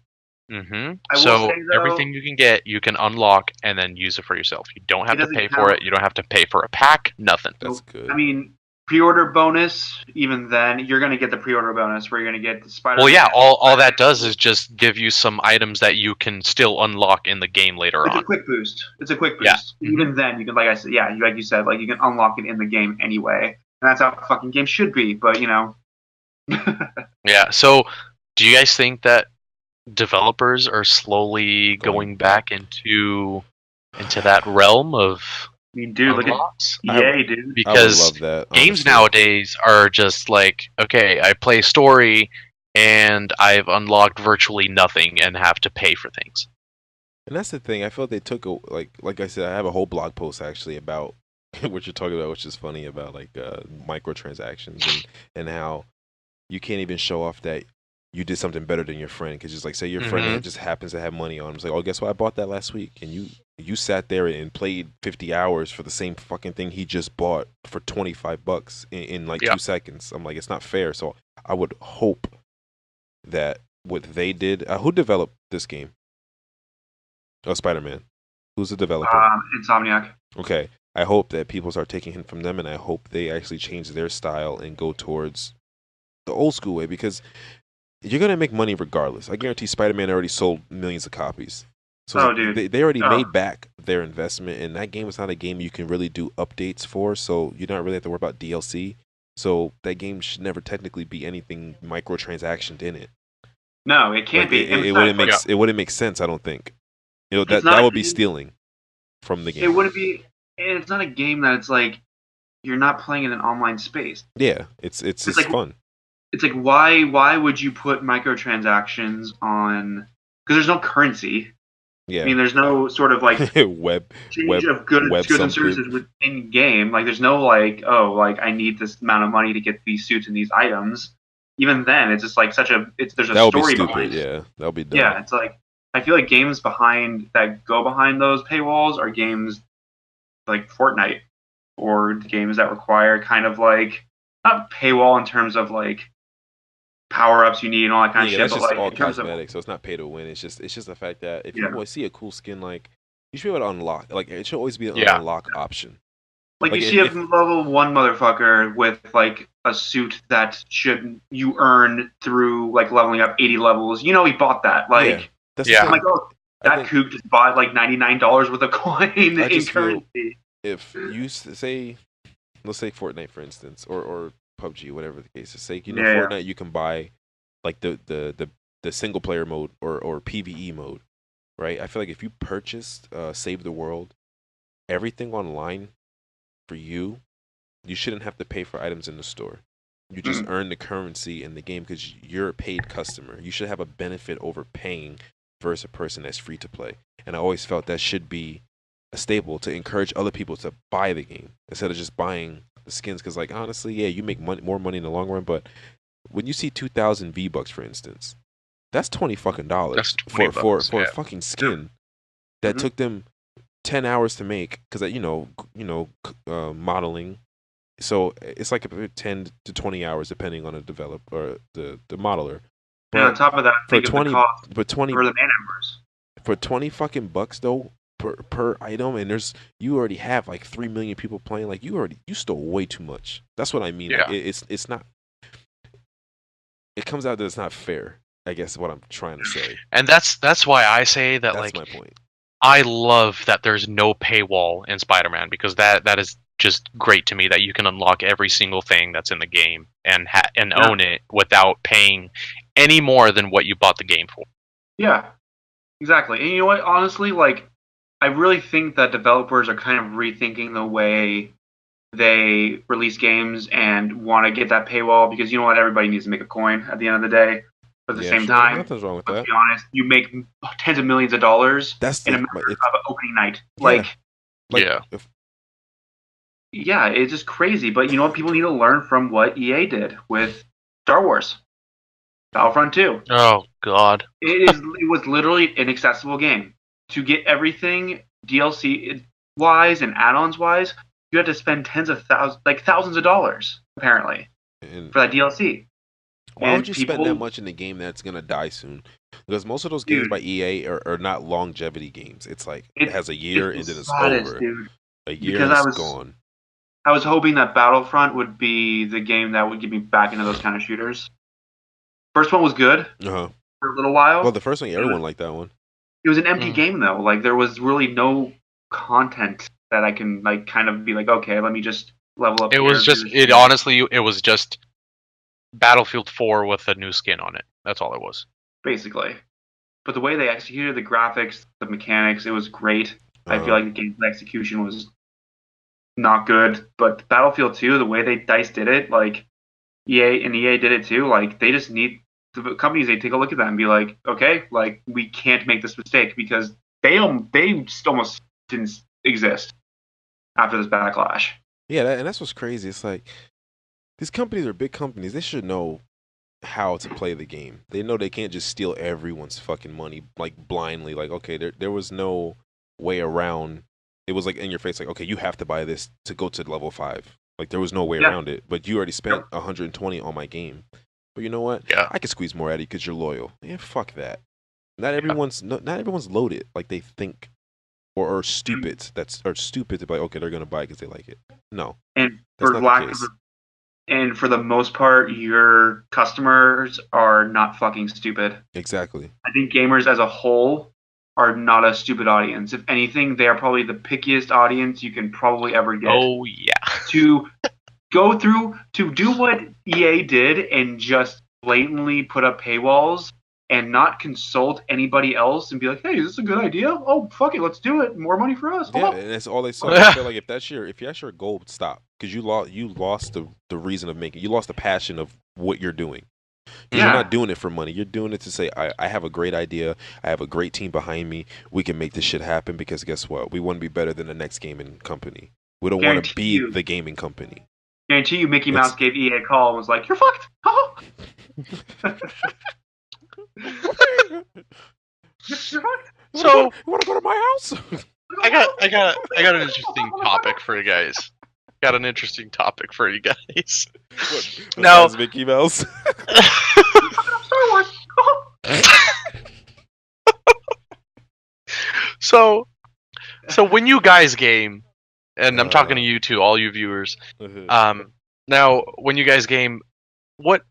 Mm-hmm. So everything you can get, you can unlock and then use it for yourself. You don't have to pay for it. You don't have to pay for a pack. Nothing. That's good. I mean, pre-order bonus, even then, you're going to get the pre-order bonus where you're going to get the Spider-Man. Well, yeah, all that does is just give you some items that you can still unlock in the game later It's on. a quick boost. It's a quick Yeah. boost. Even then, you can, like I said, yeah, like you said, like you can unlock it in the game anyway, and that's how fucking games should be. But you know, Yeah. So, do you guys think that developers are slowly going back into that realm of I mean, dude, look at unlocks? EA, dude. I would Because love that. games honestly. nowadays are just like, okay, I play story and I've unlocked virtually nothing and have to pay for things. And that's the thing. I felt they took a like I said. I have a whole blog post actually about what you're talking about, which is funny about like microtransactions and how you can't even show off that you did something better than your friend because just like say your friend just happens to have money on him. It's like, oh, guess what? I bought that last week, and you sat there and played 50 hours for the same fucking thing he just bought for $25 in like 2 seconds. I'm like, it's not fair. So I would hope that what they did. Who developed this game? Oh, Spider-Man. Who's the developer? Insomniac. Okay. I hope that people start taking hint from them, and I hope they actually change their style and go towards the old school way because you're gonna make money regardless. I guarantee Spider-Man already sold millions of copies. So dude. they already made back their investment, and that game is not a game you can really do updates for. So you don't really have to worry about DLC. So that game should never technically be anything microtransactioned in it. No, it can't be. It wouldn't make sense. I don't think. You know that would be stealing from the game. It wouldn't be. It's not a game that it's like you're not playing in an online space. Yeah, it's like, fun. It's like why would you put microtransactions on? Because there's no currency. Yeah. I mean, there's no sort of like web of goods and services within game. Like, there's no like, oh, like I need this amount of money to get these suits and these items. Even then, it's just like there's a that would story be stupid. behind it. Yeah, that would be dumb. Yeah, it's like I feel like games that go behind those paywalls are games like Fortnite or games that require kind of like not paywall in terms of like power ups you need and all that kind of shit. That's but just like all in terms cosmetic, so it's not pay to win. It's just the fact that if Yeah. you see a cool skin, like you should be able to unlock. Like it should always be an unlock option. Like you see a level 1 motherfucker with like a suit that you earn through like leveling up 80 levels. You know he bought that. Like I'm like, oh, that kook just bought like $99 worth of coin in currency. If you say, let's say Fortnite for instance, or PUBG, whatever the case is, say Fortnite you can buy like the single player mode or PvE mode, right? I feel like if you purchased Save the World, everything online for you shouldn't have to pay for items in the store. You just earn the currency in the game because you're a paid customer. You should have a benefit over paying versus a person that's free to play. And I always felt that should be a staple to encourage other people to buy the game instead of just buying the skins. Because like honestly, yeah, you make more money in the long run, but when you see 2,000 V-Bucks, for instance, that's $20 fucking for a fucking skin that took them 10 hours to make because modeling. So it's like 10 to 20 hours depending on the developer or the modeler. But on top of that, for think of the cost for the man hours. For $20 fucking bucks though per item, and you already have like 3 million people playing. Like you stole way too much. That's what I mean. Yeah. Like, it's not. It comes out that it's not fair. I guess is what I'm trying to say. And that's why I say that. That's my point. I love that there's no paywall in Spider-Man because that is just great to me that you can unlock every single thing that's in the game and own it without paying any more than what you bought the game for. Yeah, exactly. And you know what? Honestly, like I really think that developers are kind of rethinking the way they release games and want to get that paywall because you know what? Everybody needs to make a coin at the end of the day. But at the same time, nothing's wrong with that. Let's be honest, you make tens of millions of dollars in a matter of an opening night. Yeah, it's just crazy. But you know what? People need to learn from what EA did with Star Wars. Battlefront 2. Oh, God. It was literally an accessible game. To get everything DLC-wise and add-ons wise, you had to spend thousands of dollars, apparently, for that DLC. Why would you spend that much in a game that's going to die soon? Because most of those games by EA are not longevity games. It's like it has a year and then it's over. Dude. A year and it's gone. I was hoping that Battlefront would be the game that would get me back into those kind of shooters. First one was good Uh-huh. for a little while. Well, the first one, everyone liked that one. It was an empty game though. Like there was really no content that I can like kind of be like, okay, let me just level up. It was just it was just Battlefield 4 with a new skin on it. That's all it was. Basically. But the way they executed the graphics, the mechanics, it was great. I feel like the gameplay execution was not good. But Battlefield 2, the way they DICE did it, like EA did it too, like they just need the companies, they take a look at that and be like, okay, like we can't make this mistake because they just almost didn't exist after this backlash. Yeah, and that's what's crazy. It's like these companies are big companies. They should know how to play the game. They know they can't just steal everyone's fucking money like blindly. Like, okay, there was no way around. It was like in your face, like, okay, you have to buy this to go to level 5. Like there was no way around it. But you already spent 120 on my game. But you know what? Yeah. I could squeeze more out of you because you're loyal. Yeah, fuck that. Not everyone's loaded like they think, or are stupid. Are stupid to be like, okay, they're gonna buy it because they like it. No, And that's for not the case. and for the most part, your customers are not fucking stupid. Exactly. I think gamers as a whole are not a stupid audience. If anything, they are probably the pickiest audience you can probably ever get. Oh yeah. To go through to do what EA did and just blatantly put up paywalls and not consult anybody else and be like, hey, is this a good idea? Oh, fuck it, let's do it. More money for us. Yeah, Oh. and that's all they saw. I feel like if that's your goal, stop, because you lost the reason of making. You lost the passion of what you're doing. Because you're not doing it for money. You're doing it to say, I have a great idea. I have a great team behind me. We can make this shit happen because guess what? We want to be better than the next gaming company. We don't want to be the gaming company. Guarantee you Mickey Mouse gave EA a call and was like, you're fucked. Oh. You're fucked. So you want to go to my house? I got an interesting topic for you guys. Got an interesting topic for you guys. Now, Mickey Mouse. Star Wars. So when you guys game, and I'm talking to you too, all you viewers. Now when you guys game, what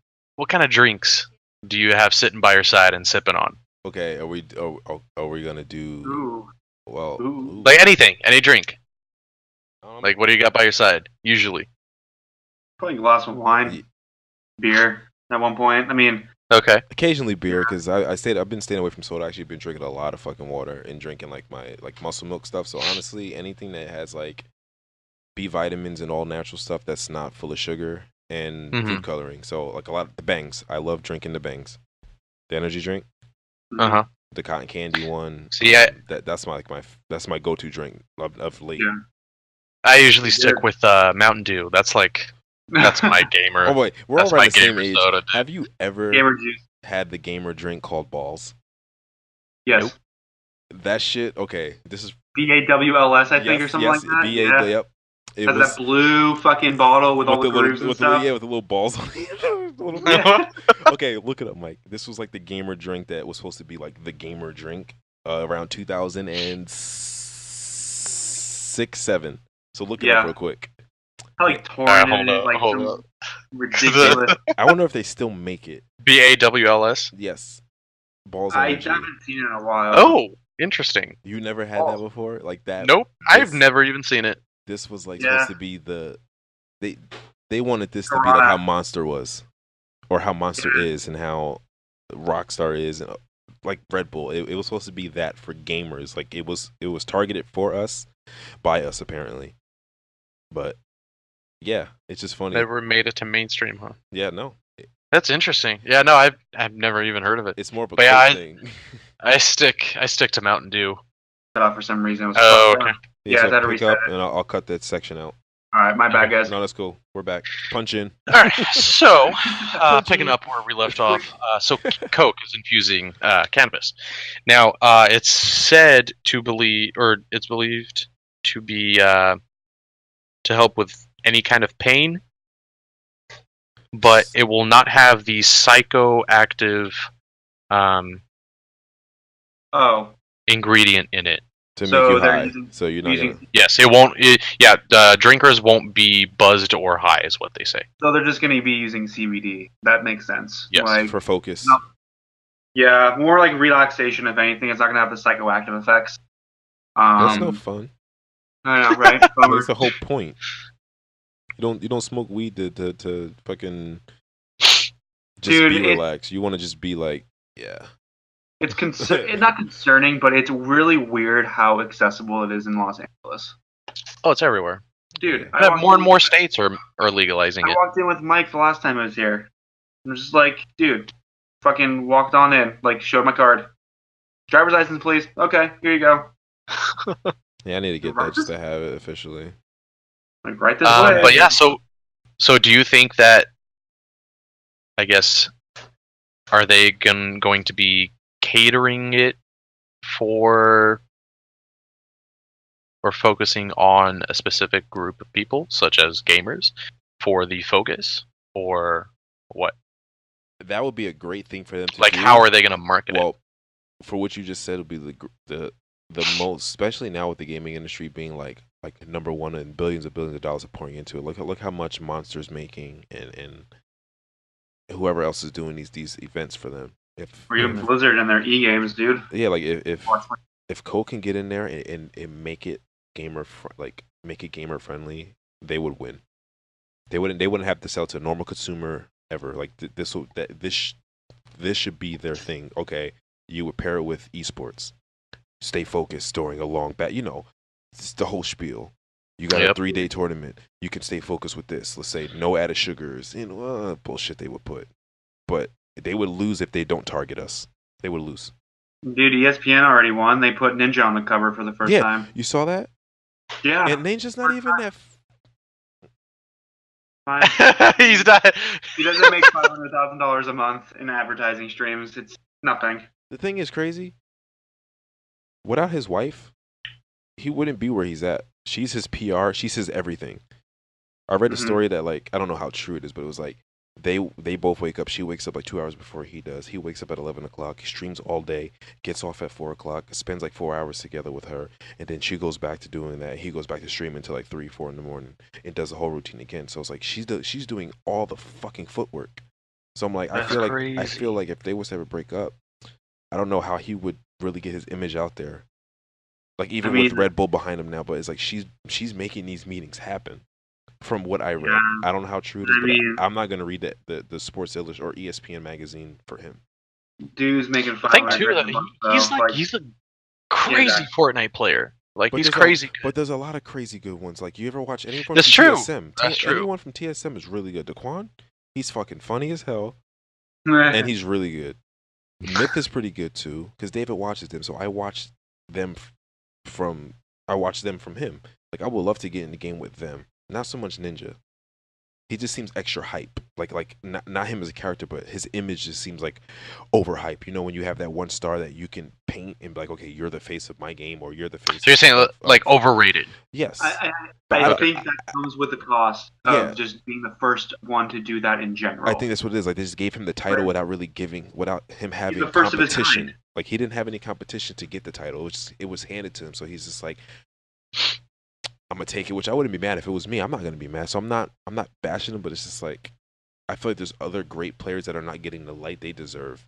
kind of drinks do you have sitting by your side and sipping on? Okay, are we gonna do? Ooh. Well, like anything, any drink. Like, what do you got by your side usually? Probably a glass of wine, beer at one point. I mean, okay. Occasionally beer, because I've been staying away from soda. I actually been drinking a lot of fucking water and drinking like my muscle milk stuff. So honestly, anything that has like B vitamins and all natural stuff that's not full of sugar and food coloring. So like a lot of the bangs. I love drinking the bangs, the energy drink. The cotton candy one. See, that's my go-to drink of late. Yeah. I usually stick with Mountain Dew. That's my gamer. Oh wait, we're all around the same age. Soda, have you ever had the gamer drink called Balls? Yes. Nope. That shit. Okay, this is BAWLS, I think, or something like that. Yep. It has was that blue fucking bottle with all the grooves and stuff. with the little balls on it. Okay, look it up, Mike. This was like the gamer drink that was supposed to be like the gamer drink around 2006-07. So look it up real quick. I like torn in it, like some ridiculous. I wonder if they still make it. BAWLS? Yes. Balls. I haven't seen it in a while. Oh, interesting. You never had that before, like that? Nope, I've never even seen it. This was like supposed to be they wanted this to be like how Monster was, or how Monster is, and how Rockstar is, and like Red Bull. It was supposed to be that for gamers. Like it was targeted for us, by us apparently. But yeah, it's just funny. Never made it to mainstream, huh? Yeah, no. That's interesting. Yeah, no, I've never even heard of it. It's more of a thing. I stick to Mountain Dew. Cut off for some reason. It was okay. Yeah, so I had to reset it. And I'll cut that section out. All right, my bad, guys. No, that's cool. We're back. Punch in. All right, so picking up where we left off. So Coke is infusing cannabis. Now, it's believed to be to help with any kind of pain, but it will not have the psychoactive ingredient in it. To make So you they're high. using- So you're not using- gonna. Yes, it won't. Drinkers won't be buzzed or high, is what they say. So they're just going to be using CBD. That makes sense. Yes. Like, For focus. no. Yeah, more like relaxation. If anything, it's not going to have the psychoactive effects. That's no fun. I know, right? That's the whole point. You don't smoke weed to fucking just Dude, be relaxed. You want to just be like, yeah. It's not concerning, but it's really weird how accessible it is in Los Angeles. Oh, it's everywhere. Dude, More and more states are legalizing I it. walked in with Mike the last time I was here. I'm just like, dude, fucking walked on in, like, showed my card. Driver's license, please. Okay, here you go. Yeah, I need to get that just to have it officially. Like, right this way. But yeah, so do you think that, I guess, are they going to be catering it for, or focusing on a specific group of people, such as gamers, for the focus, or what? That would be a great thing for them to Like, do. how are they going to market Well, it? for what you just said, would be the most, especially now with the gaming industry being like number one and billions of dollars are pouring into it. Look how much Monster's making and whoever else is doing these events for them. Or even Blizzard and their e-games, dude. Yeah, like if Cole can get in there and make it gamer friendly, they would win. They wouldn't have to sell to a normal consumer ever. Like this should be their thing. Okay, you would pair it with esports. Stay focused during a long bat. You know, it's the whole spiel. You got a 3-day tournament. You can stay focused with this. Let's say no added sugars. You know, bullshit they would put. But they would lose if they don't target us. They would lose. Dude, ESPN already won. They put Ninja on the cover for the first time. You saw that? Yeah. And Ninja's not even that. Fine. He's not. He doesn't make $500,000 a month in advertising streams. It's nothing. The thing is crazy. Without his wife, he wouldn't be where he's at. She's his PR. She's his everything. I read a story that, like, I don't know how true it is, but it was like they both wake up. She wakes up like 2 hours before he does. He wakes up at 11 o'clock. He streams all day, gets off at 4 o'clock, spends like 4 hours together with her, and then she goes back to doing that. He goes back to streaming until like 3, 4 in the morning and does the whole routine again. So it's like she's doing all the fucking footwork. So I'm like, I feel like if they was to ever break up, I don't know how he would really get his image out there. Like even with Red Bull behind him now, but it's like she's making these meetings happen. From what I read, I don't know how true it is, but I'm not gonna read the Sports Illustrated or ESPN magazine for him. Dude's making $500,000. I think too that he's a crazy Fortnite player. Like he's crazy. But there's a lot of crazy good ones. Like you ever watch anyone from That's true. TSM? That's true. Anyone from TSM is really good. Daquan, he's fucking funny as hell, and he's really good. Myth is pretty good too, because David watches them, so I watch them from him. Like I would love to get in the game with them. Not so much Ninja. He just seems extra hype. Like not him as a character, but his image just seems like overhype. You know, when you have that one star that you can paint and be like, okay, you're the face of my game, or you're the face. So you're saying like overrated? Yes. I think that comes with the cost of just being the first one to do that in general. I think that's what it is. Like they just gave him the title without him having the first competition. Of his kind. Like he didn't have any competition to get the title. It was handed to him, so he's just like, I'm gonna take it, which I wouldn't be mad if it was me. I'm not gonna be mad, so I'm not bashing him, but it's just like I feel like there's other great players that are not getting the light they deserve.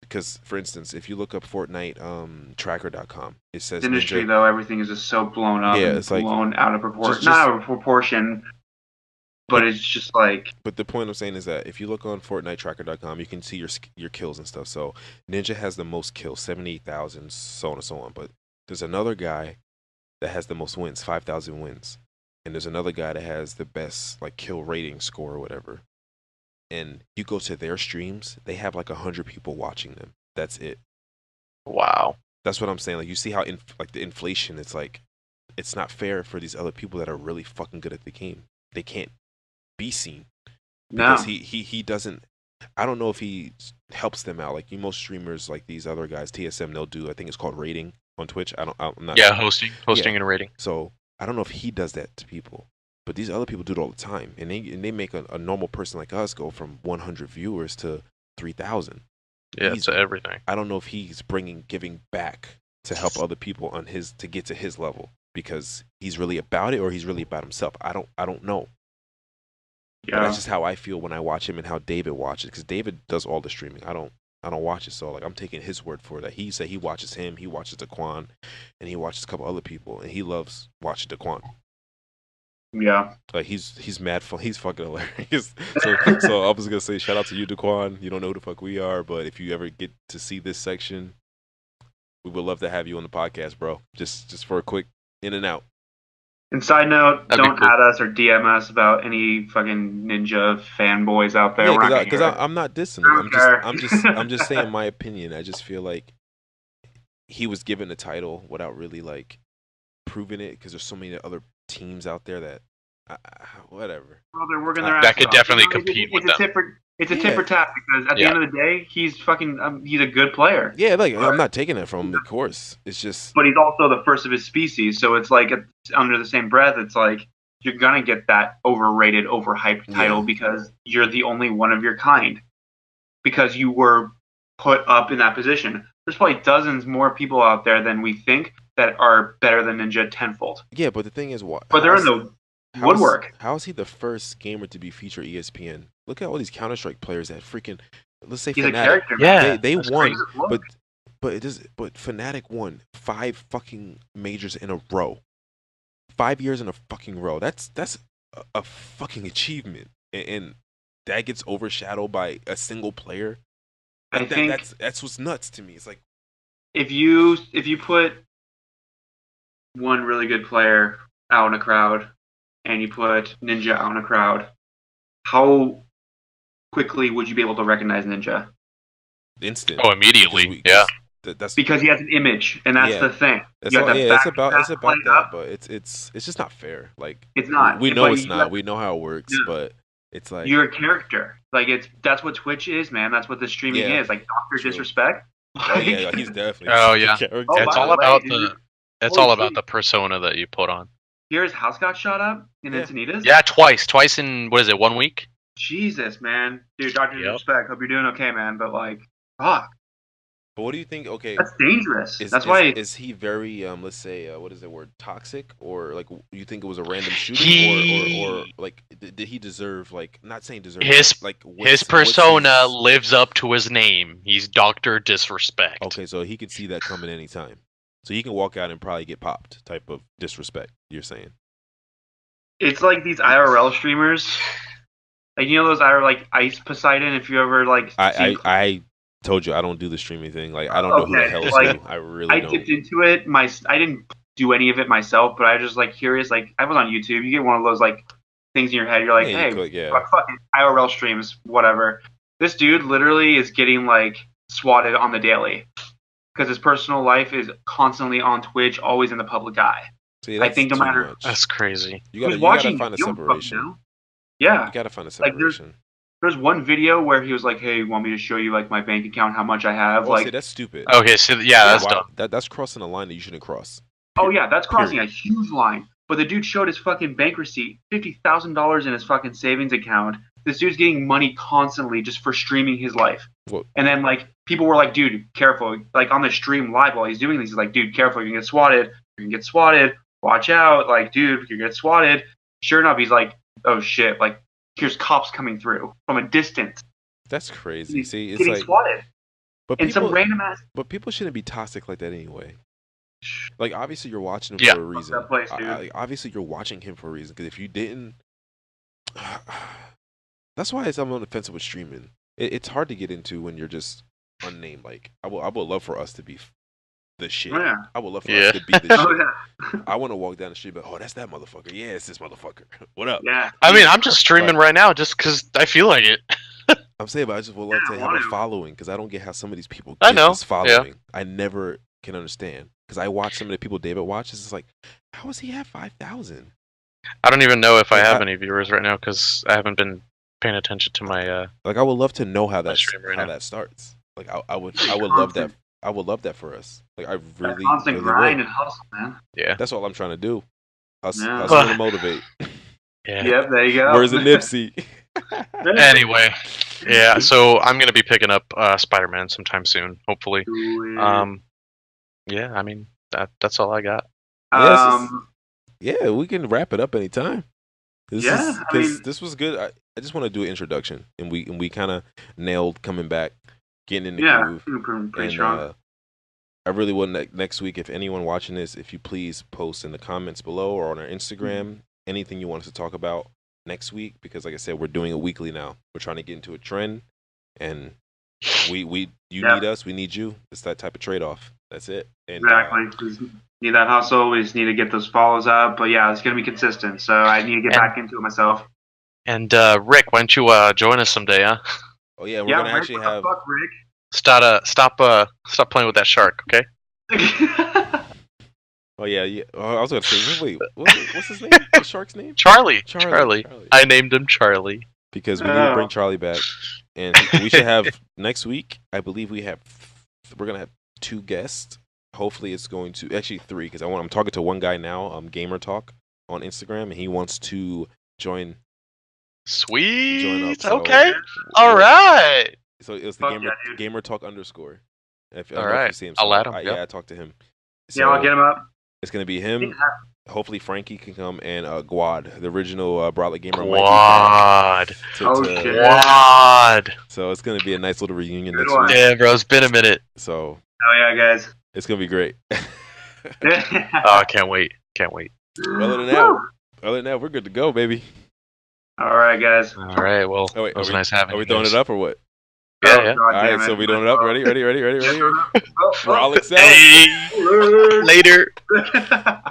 Because, for instance, if you look up Fortnite tracker.com, it says the industry Ninja, though everything is just so blown up, and it's like blown out of proportion. Not out of proportion, but it's just like. But the point I'm saying is that if you look on Fortnite tracker.com, you can see your kills and stuff. So Ninja has the most kills, 78,000, so on and so on. But there's another guy that has the most wins, 5,000 wins. And there's another guy that has the best like kill rating score or whatever. And you go to their streams, they have like 100 people watching them. That's it. Wow. That's what I'm saying. Like you see how the inflation, it's like it's not fair for these other people that are really fucking good at the game. They can't be seen. Because he doesn't. I don't know if he helps them out. Like most streamers, like these other guys, TSM, they'll do. I think it's called rating on Twitch. I'm not. Yeah, hosting and rating. So I don't know if he does that to people, but these other people do it all the time, and they make a normal person like us go from 100 viewers to 3,000. Yeah, it's everything. I don't know if he's giving back to help other people on to get to his level because he's really about it or he's really about himself. I don't know. Yeah. But that's just how I feel when I watch him and how David watches because David does all the streaming. I don't watch it, so like I'm taking his word for it. That he said he watches him, he watches Daquan, and he watches a couple other people, and he loves watching Daquan. Yeah. Like he's mad fun. He's fucking hilarious. So I was gonna say shout out to you, Daquan. You don't know who the fuck we are, but if you ever get to see this section, we would love to have you on the podcast, bro. Just for a quick in and out. And side note, That'd be don't cool. add us or DM us about any fucking Ninja fanboys out there. Yeah, We're not because gonna hear it. I'm not dissing I him. don't care. I'm just saying my opinion. I just feel like he was given the title without really like proving it because there's so many other teams out there that whatever. Well, they're working their That ass could off. definitely It's compete with a them. It's a tit for tat because at the end of the day, he's fucking he's a good player. Yeah, like I'm not taking that from him, of course. It's just But he's also the first of his species, so it's like under the same breath, it's like you're gonna get that overrated, overhyped title because you're the only one of your kind. Because you were put up in that position. There's probably dozens more people out there than we think that are better than Ninja tenfold. yeah, but the thing is, what? But they're in the woodwork. How is he the first gamer to be featured ESPN? Look at all these Counter-Strike players that freaking, let's say He's a Fnatic. character. Yeah, They that's won, crazy. but Fnatic won 5 fucking majors in a row. 5 years in a fucking row. That's a fucking achievement, and that gets overshadowed by a single player. I think that's what's nuts to me. It's like if you put one really good player out in a crowd and you put Ninja out in a crowd, how quickly would you be able to recognize Ninja? instant. Oh, immediately. That's Because he has an image, and that's the thing. That's You all, got it's about that that, up. but it's just not fair. Like It's not. We know But it's you not. got- We know how it works, Yeah. but it's like You're a character. Like that's what Twitch is, man. That's what the streaming Yeah, is. Like Doctor true. Disrespect. oh yeah, he's definitely. Oh, a yeah. character. Oh, It's by all the way, about dude. it's Holy all about shit. the persona that you put on. Here's house got shot up in Yeah. Encinitas. Yeah, twice in what is it? 1 week? Jesus, man. Dude, Doctor Yep. Disrespect. Hope you're doing okay, man. But like, fuck, But what do you think? Okay, that's dangerous. is why. is he very let's say what is the word, toxic, or like you think it was a random shooting, or like did he deserve, like, not saying deserve His- but, like His persona lives up to his name. He's Doctor Disrespect. Okay, so he could see that coming anytime. So he can walk out and probably get popped type of disrespect, you're saying. It's like these IRL streamers. Like, you know those IRL, like Ice Poseidon. If you ever like, I told you I don't do the streaming thing. Like I don't know who the Okay, hell is like, who. I really I don't. dipped into it. I didn't do any of it myself, but I was just like curious. Like I was on YouTube. You get one of those like things in your head. You're like, Yeah, you hey, could, yeah. fuck it, IRL streams, whatever. This dude literally is getting like swatted on the daily because his personal life is constantly on Twitch, always in the public eye. See, I think no too matter- much. That's crazy. You Who's gotta find a you don't fucking separation. know. Yeah. You gotta find a Like, there's- separation. There's one video where he was like, "Hey, you want me to show you like my bank account, how much I have?" Oh, like, see, that's stupid. Okay, so yeah, that's Wow, dumb. that's crossing a line that you shouldn't cross. oh yeah, that's crossing Period. a huge line. But the dude showed his fucking bank receipt, $50,000 in his fucking savings account. This dude's getting money constantly just for streaming his life. Well- And then like people were like, "Dude, careful!" Like on the stream live while he's doing this, he's like, "Dude, careful! You can get swatted. You can get swatted. Watch out!" Like, dude, you get swatted. Sure enough, he's like, "Oh shit!" Like, here's cops coming through from a distance. That's crazy. He's See, it's getting like, swatted. but And people, some random ass. but people shouldn't be toxic like that anyway. Like, obviously, you're watching him Yeah. for a reason. that place, dude. Obviously, you're watching him for a reason. Because if you didn't, that's why I'm on the fence with streaming. It's hard to get into when you're just unnamed. Like, I would love for us to be the shit. Oh, yeah. I would love for Yeah. us to be the shit. Oh yeah. I want to walk down the street, but oh, that's that motherfucker. Yeah, it's this motherfucker. What up? Yeah. I mean, I'm just streaming right now just because I feel like it. I'm saying, but I just would love Yeah, to I have a want to. following because I don't get how some of these people I get know, this following. I never can understand because I watch some of the people David watches. It's like, how does he have 5,000? I don't even know if I Like, have any viewers right now because I haven't been paying attention to my. Like, I would love to know how that stream right now. that starts. Like, I would love that. I would love that for us. Like, I That really, constant really grind would. and hustle, man. Yeah. That's all I'm trying to do. Yeah. Hustle and motivate. Yeah. Yep, there you go. Where's the Nipsey? Anyway, yeah. So I'm gonna be picking up Spider-Man sometime soon, hopefully. Do it. Yeah, I mean that's all I got. Yes. Yeah, we can wrap it up anytime. Yeah, I Because mean- this was good. I just want to do an introduction, and we kind of nailed coming back, getting in the groove. Pretty And strong. I really want next week, if anyone watching this, if you please post in the comments below or on our Mm-hmm. Instagram anything you want us to talk about next week, because like I said, we're doing it weekly now. We're trying to get into a trend, and you Yep. need us, we need you. It's that type of trade off. That's it. And Exactly. We just need that hustle. We just need to get those follows up. But yeah, it's gonna be consistent. So I need to get And- back into it myself. And Rick, why don't you join us someday, huh? oh yeah, we're Yeah, gonna Rick, actually what the have. fuck, Rick? Stop playing with that shark, okay? Oh yeah. Oh, I was gonna say, wait, what's his name? The shark's name? Charlie. Charlie. I named him Charlie. Because we need to bring Oh. Charlie back, and we should have next week. I believe we're gonna have 2 guests. Hopefully, it's going to actually 3 because I'm talking to one guy now, Gamer Talk on Instagram, and he wants to join. Sweet. so- Okay. All right. So it was the Fuck Gamer yeah, dude. Gamer Talk underscore. I don't All know if right. you see him. I'll add him, Yeah, yep. I talked to him. Yeah, I'll So get him up. it's gonna be him. Yeah. Hopefully, Frankie can come, and Guad, the original BrolicGamer. Quad. Oh, shit. Quad. So it's gonna be a nice little reunion Good next one. week. Yeah, bro. It's been a minute. So Oh yeah, guys. it's gonna be great. Oh, I can't wait. Can't wait. Other than that, we're good to go, baby. All right, guys. All right. Well, Oh, wait, it was are nice having Are we you throwing guys. it up or what? Yeah, Oh, yeah. God All damn right, so it. we throwing it up. Ready? Yeah, Ready? oh, Brolics out. Hey. Later. oh.